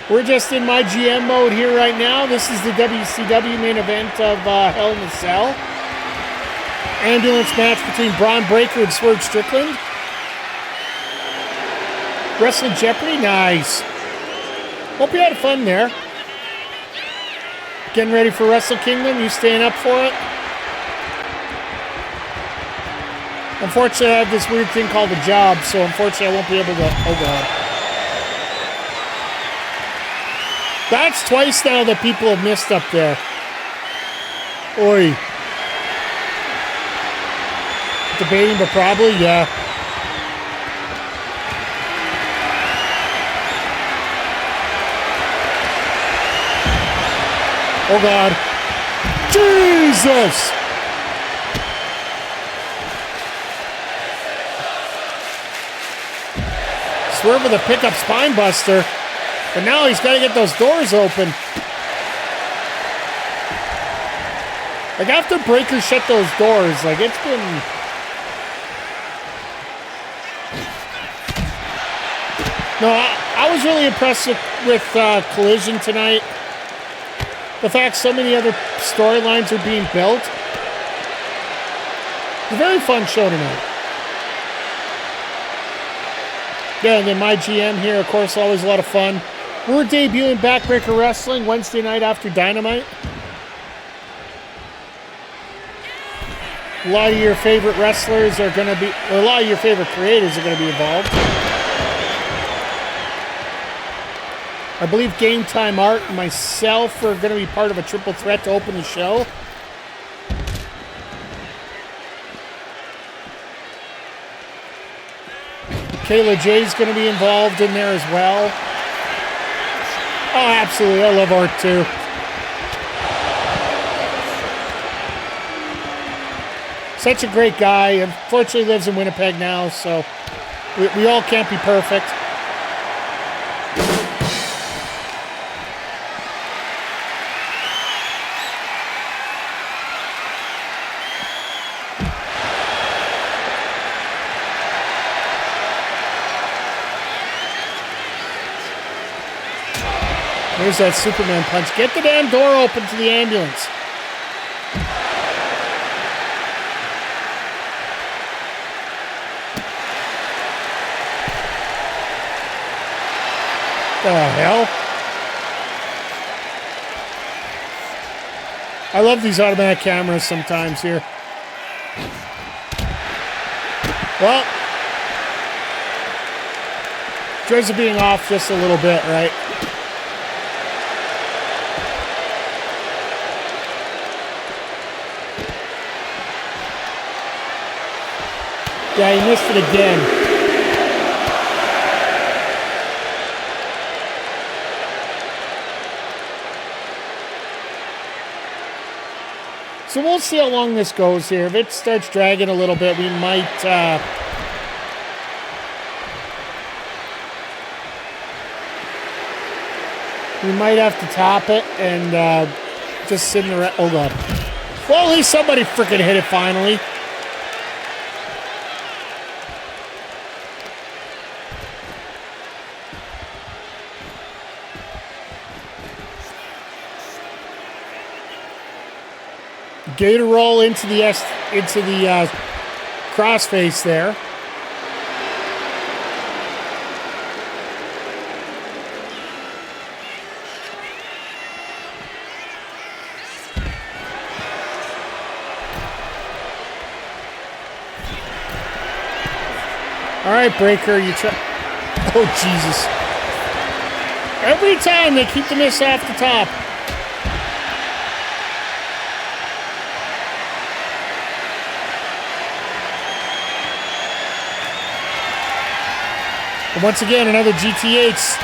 We're just in myGM mode here right now. This is the WCW main event of Hell in a Cell. Ambulance match between Bron Breakker and Swerve Strickland. Wrestling Jeopardy, nice. Hope you had fun there. Getting ready for Wrestle Kingdom, you staying up for it? Unfortunately, I have this weird thing called a job, so unfortunately I won't be able to... Oh, God. That's twice now that people have missed up there. Oi. Debating, but probably, yeah. Oh, God. Jesus! Swerve with a pickup spine buster. But now he's got to get those doors open. Like, after Breaker shut those doors, like, it's been... No, I was really impressed with Collision tonight. The fact so many other storylines are being built. It's a very fun show tonight. Yeah, and then myGM here, of course, always a lot of fun. We're debuting Backbreaker Wrestling Wednesday night after Dynamite. A lot of your favorite wrestlers are going to be, or a lot of your favorite creators are going to be involved. I believe Game Time Art and myself are going to be part of a triple threat to open the show. Kayla J's going to be involved in there as well. Oh, absolutely. I love Art too. Such a great guy. Unfortunately, lives in Winnipeg now, so we all can't be perfect. There's that Superman punch. Get the damn door open to the ambulance. The hell? I love these automatic cameras sometimes here. Well, joys of being off just a little bit, right? Yeah, he missed it again. So we'll see how long this goes here. If it starts dragging a little bit, we might have to top it and just sit in the... Oh, God. Well, at least somebody freaking hit it finally. Gator roll into the crossface there. All right, Breaker, you try. Oh, Jesus! Every time they keep the miss off the top. And once again, another GTH.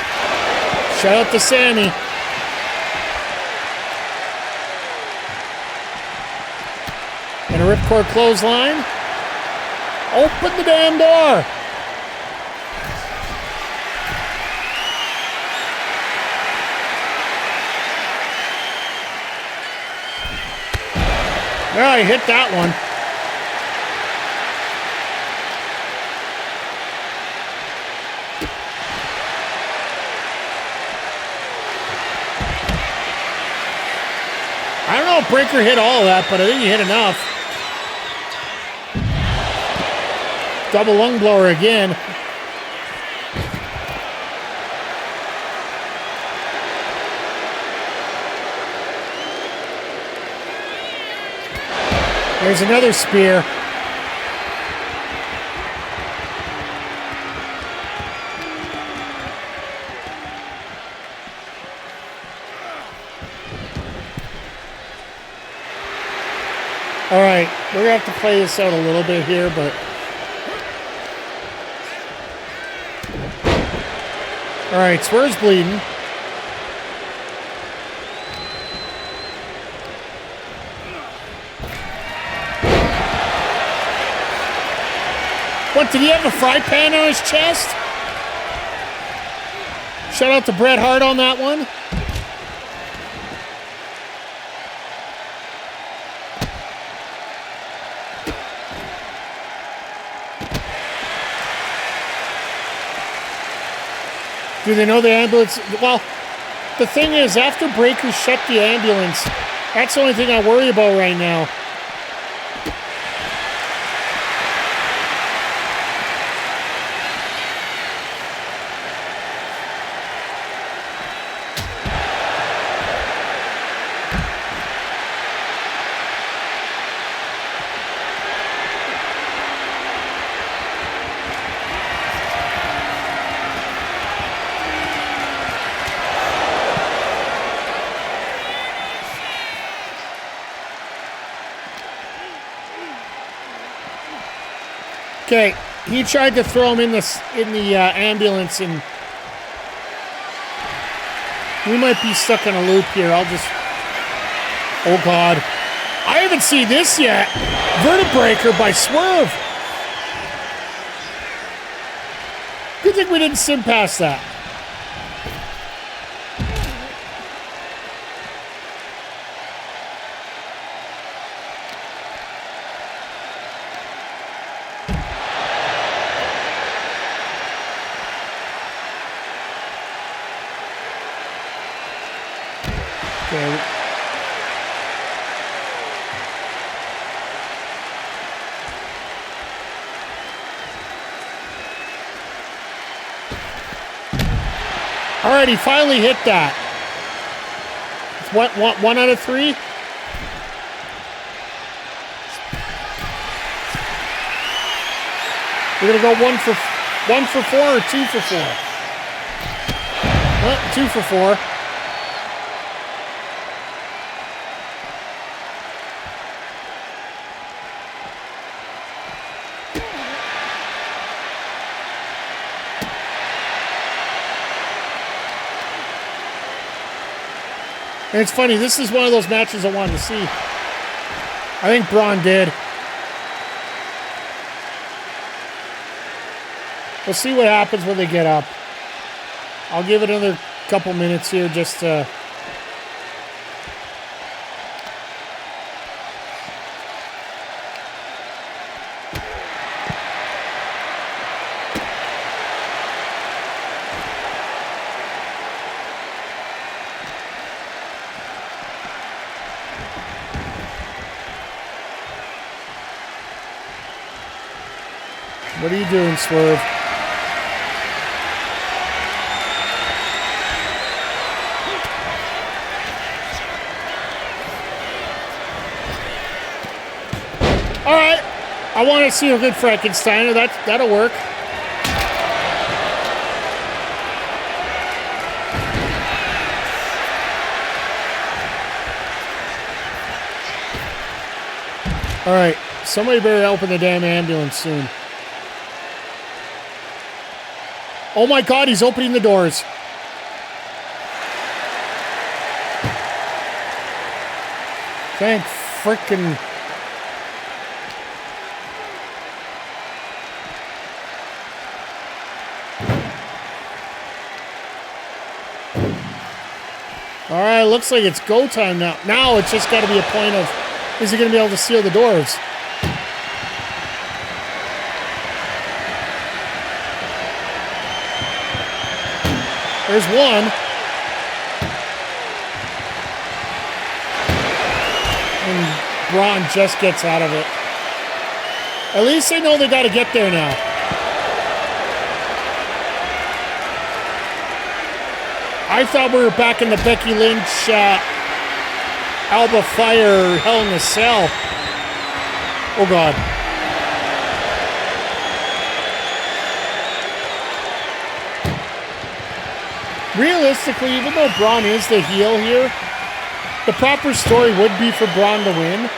Shout out to Sammy. And a ripcord clothesline. Open the damn door. Well, he hit that one. I don't know if Breaker hit all of that, but I think he hit enough. Double lung blower again. There's another spear. All right, we're going to have to play this out a little bit here, but... All right, Swerve's bleeding. What, did he have a fry pan on his chest? Shout out to Bret Hart on that one. Do they know the ambulance? Well, the thing is, after Breaker shut the ambulance, that's the only thing I worry about right now. Okay, he tried to throw him in the ambulance, and we might be stuck in a loop here. I'll just... Oh, God. I haven't seen this yet. Vertebreaker by Swerve. Good thing we didn't sim past that. All right, he finally hit that. What, one out of three? We're gonna go one for 4 or 2 for 4? Well, 2 for 4. And it's funny, this is one of those matches I wanted to see. I think Bron did. We'll see what happens when they get up. I'll give it another couple minutes here just to... What are you doing, Swerve? All right. I want to see a good Frankensteiner. That'll work. All right. Somebody better open the damn ambulance soon. Oh my God, he's opening the doors. Thank frickin'... All right, looks like it's go time now. Now it's just got to be a point of, is he going to be able to seal the doors? There's one. And Bron just gets out of it. At least they know they got to get there now. I thought we were back in the Becky Lynch, Alba Fire, Hell in a Cell. Oh, God. Realistically, even though Bron is the heel here, the proper story would be for Bron to win,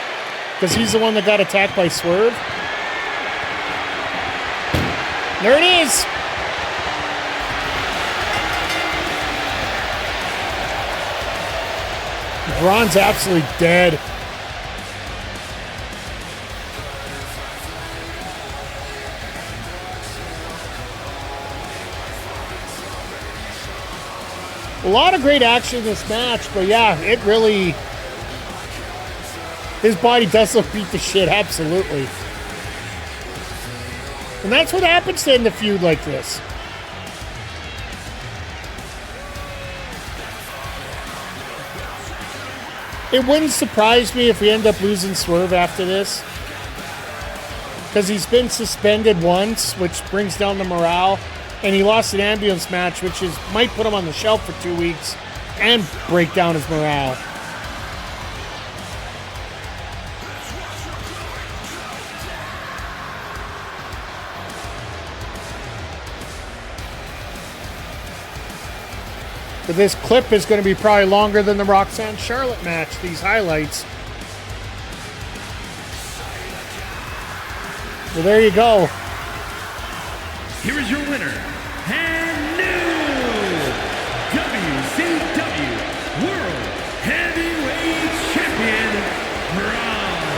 because he's the one that got attacked by Swerve. There it is! Bron's absolutely dead. A lot of great action in this match, but yeah, it really... His body does look beat to shit, absolutely. And that's what happens to end a feud like this. It wouldn't surprise me if we end up losing Swerve after this. Because he's been suspended once, which brings down the morale. And he lost an ambulance match, which might put him on the shelf for 2 weeks and break down his morale. But this clip is going to be probably longer than the Roxanne Charlotte match, these highlights. Well, there you go. Here is your winner, and new WCW World Heavyweight Champion, Bron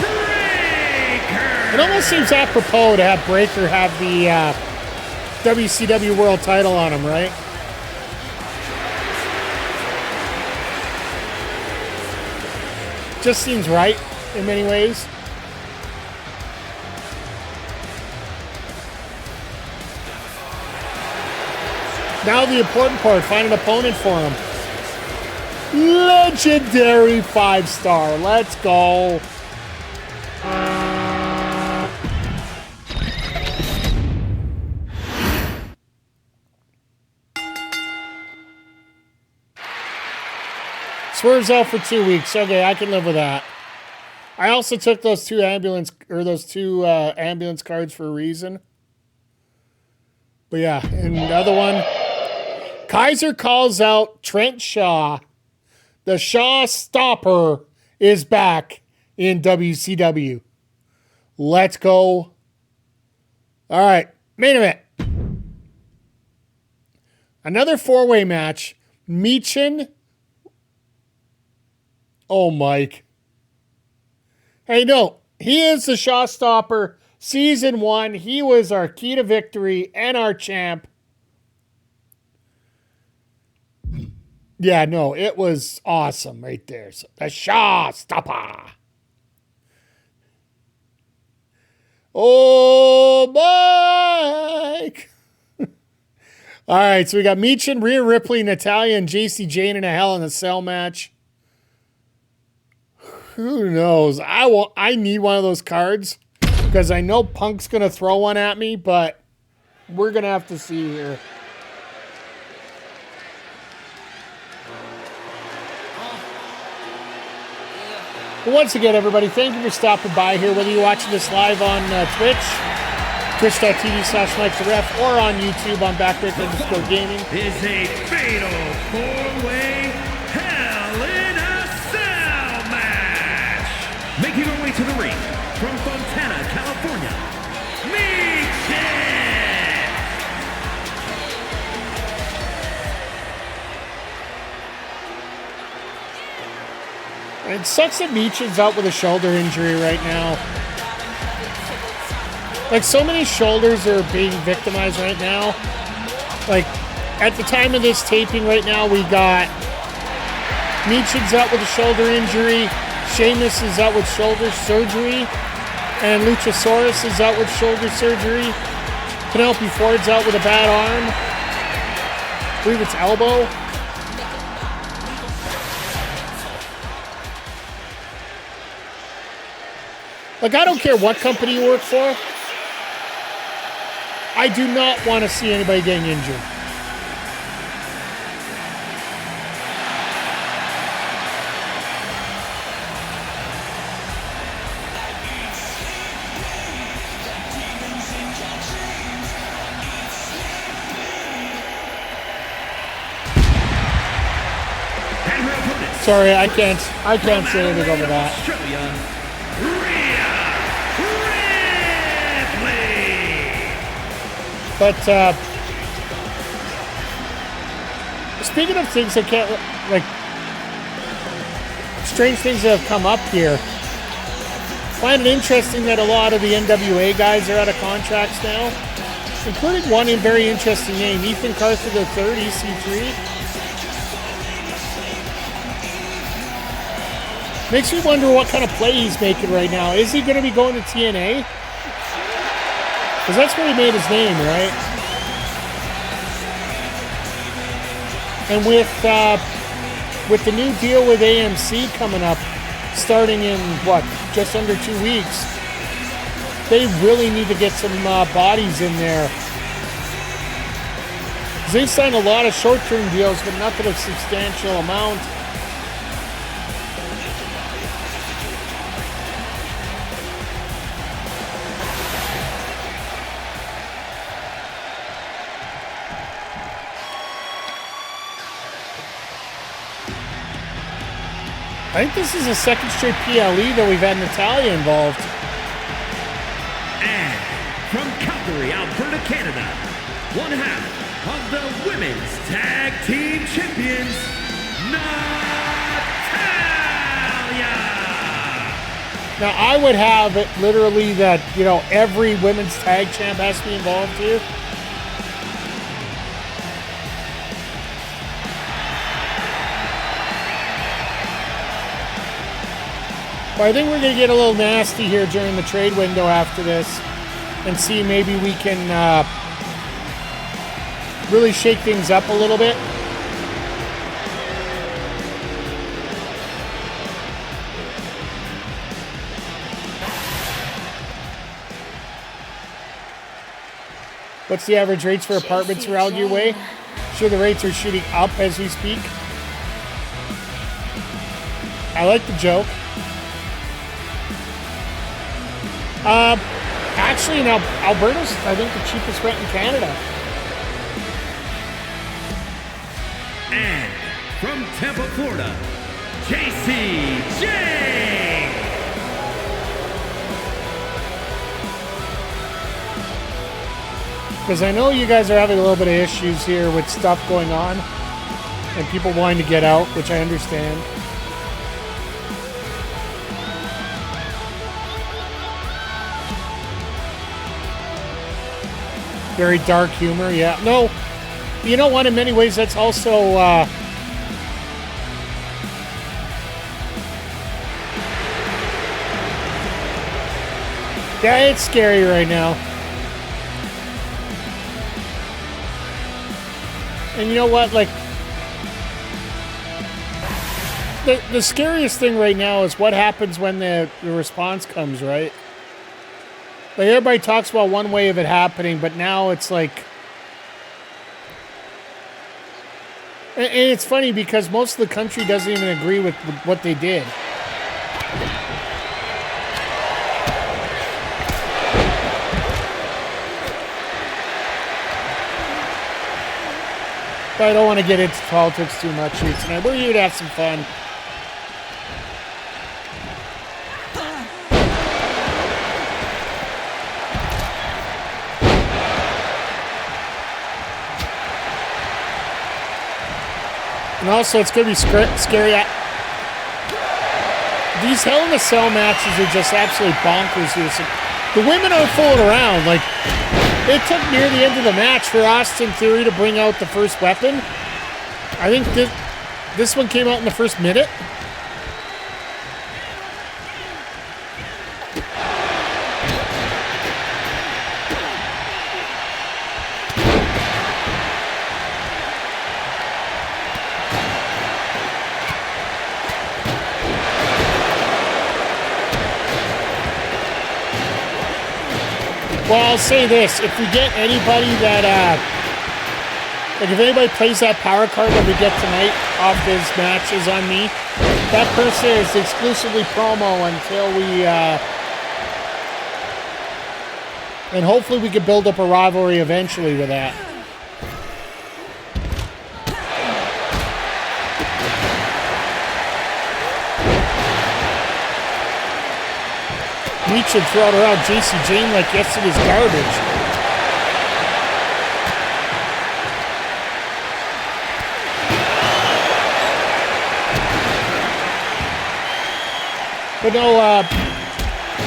Breakker. It almost seems apropos to have Breakker have the WCW World Title on him, right? Just seems right in many ways. Now the important part, find an opponent for him. Legendary 5-star. Let's go. Swerve's out for 2 weeks. Okay, I can live with that. I also took those two ambulance cards for a reason. But yeah, and the other one, Kaiser calls out Trent Shaw. The Shaw Stopper is back in WCW. Let's go. All right, main event. Another 4-way match. Michin. Oh, Mike. Hey, no, he is the Shaw Stopper. Season 1, he was our key to victory and our champ. Yeah, no, it was awesome right there. So, the Shaw Stopper. Oh, Mike. All right, so we got Michin, Rhea, Ripley, Natalya, and Jacy, Jayne in a Hell in a Cell match. Who knows? I need one of those cards because I know Punk's going to throw one at me, but we're going to have to see here. But once again, everybody, thank you for stopping by here, whether you're watching this live on Twitch, twitch.tv/MikeTheRef, or on YouTube on Backbreaker_Gaming. Is a fatal 4-way Hell in a Cell match. Making her way to the ring from Fontana, California, Michin. It sucks that Michin's out with a shoulder injury right now. Like, so many shoulders are being victimized right now. Like, at the time of this taping right now, we got Michin's out with a shoulder injury, Sheamus is out with shoulder surgery, and Luchasaurus is out with shoulder surgery. Penelope Ford's out with a bad arm. I believe it's elbow. Like, I don't care what company you work for. I do not want to see anybody getting injured. Sorry, I can't say anything over that. But speaking of things that can't, like, strange things that have come up here, I find it interesting that a lot of the NWA guys are out of contracts now, including one very interesting name, Ethan Carter III, EC3. Makes me wonder what kind of play he's making right now. Is he going to be going to TNA? Because that's where he made his name, right? And with the new deal with AMC coming up, starting in, what, just under 2 weeks, they really need to get some bodies in there. Because they've signed a lot of short-term deals, but nothing of substantial amount. I think this is the second straight PLE that we've had Natalya involved. And from Calgary, Alberta, Canada, one half of the Women's Tag Team Champions, Natalya! Now, I would have it literally that, you know, every women's tag champ has to be involved here. But I think we're going to get a little nasty here during the trade window after this and see maybe we can really shake things up a little bit. What's the average rates for apartments around your way? Sure, the rates are shooting up as we speak. I like the joke. Actually, now Alberta's, I think, the cheapest rent in Canada. And from Tampa, Florida, Jacy, Jayne! Because I know you guys are having a little bit of issues here with stuff going on and people wanting to get out, which I understand. Very dark humor, yeah. No, you know what? In many ways, that's also yeah, it's scary right now. And you know what? Like, the scariest thing right now is what happens when the response comes, right? Like, everybody talks about one way of it happening, but now it's like... And it's funny because most of the country doesn't even agree with what they did. But I don't want to get into politics too much here tonight. We're here to have some fun. And also, it's going to be scary. These Hell in a Cell matches are just absolutely bonkers here. So the women aren't fooling around. Like, it took near the end of the match for Austin Theory to bring out the first weapon. I think this one came out in the first minute. Well, I'll say this. If we get anybody that, like if anybody plays that power card that we get tonight off these matches on me, that person is exclusively promo until we, and hopefully we can build up a rivalry eventually with that. Michin throwing around Jacy Jayne like yesterday's garbage. But no,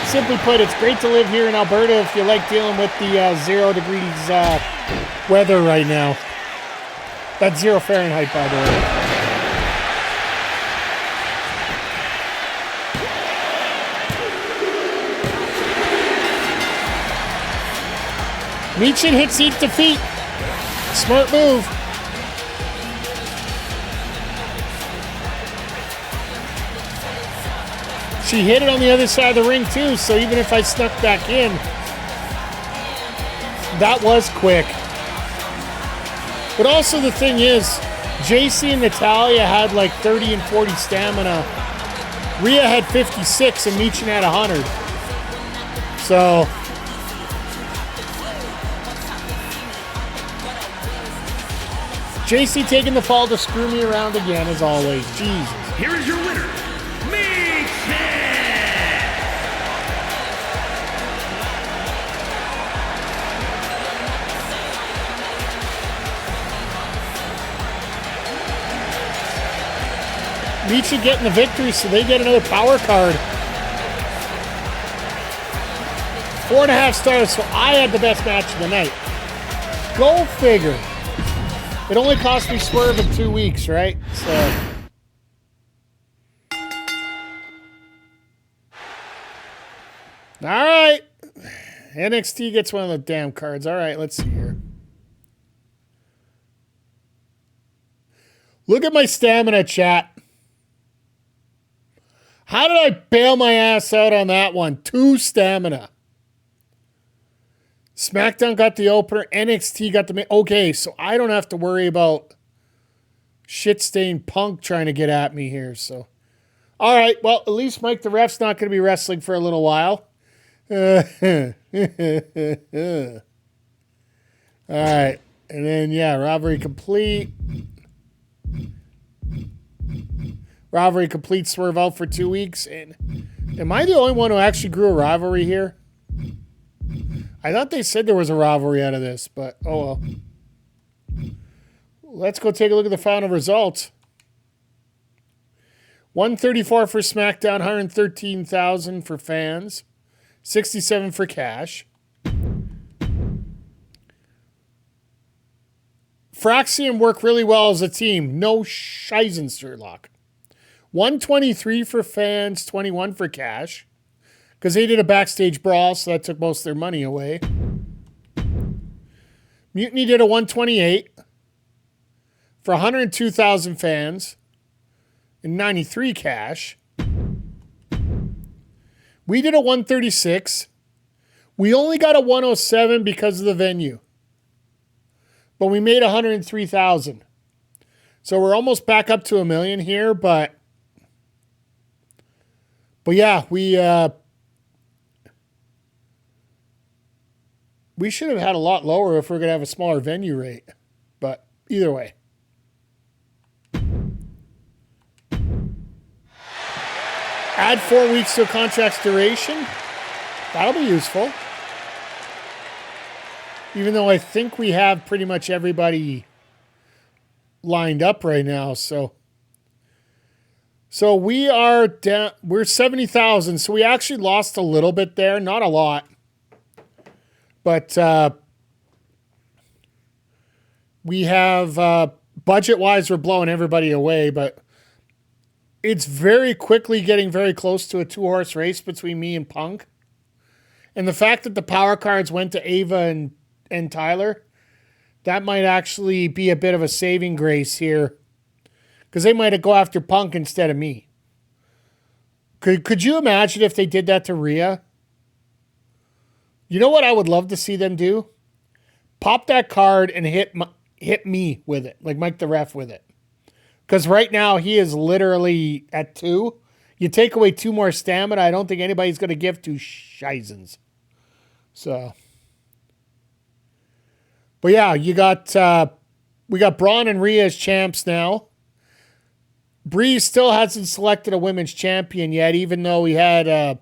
simply put, it's great to live here in Alberta if you like dealing with the 0 degrees weather right now. That's 0 Fahrenheit, by the way. Michin hits Eat Defeat. Smart move. She hit it on the other side of the ring too, so even if I snuck back in, that was quick. But also the thing is, Jacy and Natalya had like 30 and 40 stamina. Rhea had 56 and Michin had 100. So Jacy taking the fall to screw me around again as always. Jesus. Here is your winner, Michin! Michin getting the victory, so they get another power card. 4.5 stars, so I had the best match of the night. Go figure. It only cost me Swerve in 2 weeks, right? So. All right. NXT gets one of the damn cards. All right, let's see here. Look at my stamina, chat. How did I bail my ass out on that one? 2 stamina. SmackDown got the opener. NXT got the... Okay, so I don't have to worry about shit-stained Punk trying to get at me here. So, all right, well, at least Mike the Ref's not going to be wrestling for a little while. All right, and then, yeah, robbery complete. Rivalry complete. Swerve out for 2 weeks. And am I the only one who actually grew a rivalry here? I thought they said there was a rivalry out of this, but oh well. Let's go take a look at the final results. 134 for SmackDown, 113,000 for fans, 67 for cash. Fraxiom worked really well as a team. No Scheisensterlock. 123 for fans, 21 for cash. Because they did a backstage brawl, so that took most of their money away. Mutiny did a 128 for 102,000 fans and 93 cash. We did a 136. We only got a 107 because of the venue. But we made 103,000. So we're almost back up to $1 million here, but yeah, we should have had a lot lower if we're going to have a smaller venue rate. But either way. Add 4 weeks to a contract's duration. That'll be useful. Even though I think we have pretty much everybody lined up right now. So we are down. We're 70,000. So we actually lost a little bit there. Not a lot. But we have, budget-wise, we're blowing everybody away. But it's very quickly getting very close to a 2-horse race between me and Punk. And the fact that the power cards went to Ava and Tyler, that might actually be a bit of a saving grace here. Because they might go after Punk instead of me. Could you imagine if they did that to Rhea? You know what I would love to see them do? Pop that card and hit me with it. Like Mike the Ref with it. Because right now he is literally at 2. You take away 2 more stamina, I don't think anybody's going to give 2 Scheisens. So. But yeah, we got Bron and Rhea as champs now. Bree still hasn't selected a women's champion yet, even though he had an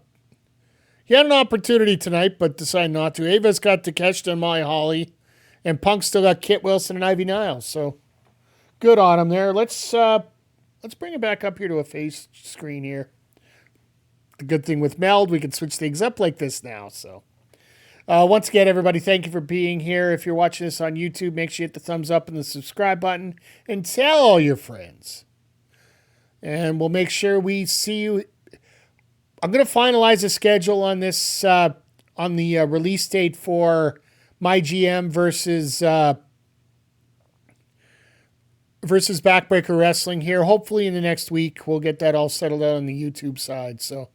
opportunity tonight, but decided not to. Ava's got Takeshita and Molly Holly, and Punk still got Kit Wilson and Ivy Niles. So good on him there. Let's bring it back up here to a face screen here. The good thing with Meld, we can switch things up like this now. So once again, everybody, thank you for being here. If you're watching this on YouTube, make sure you hit the thumbs up and the subscribe button, and tell all your friends. And we'll make sure we see you. I'm going to finalize the schedule on this, on the release date for myGM versus Backbreaker Wrestling here. Hopefully in the next week, we'll get that all settled out on the YouTube side. So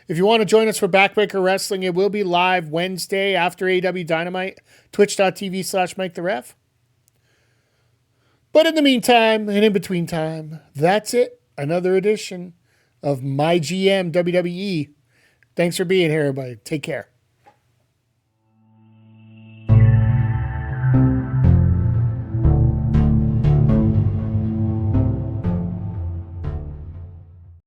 if you want to join us for Backbreaker Wrestling, it will be live Wednesday after AEW Dynamite, twitch.tv/MikeTheRef. But in the meantime, and in between time, that's it. Another edition of myGM WWE. Thanks for being here, everybody. Take care.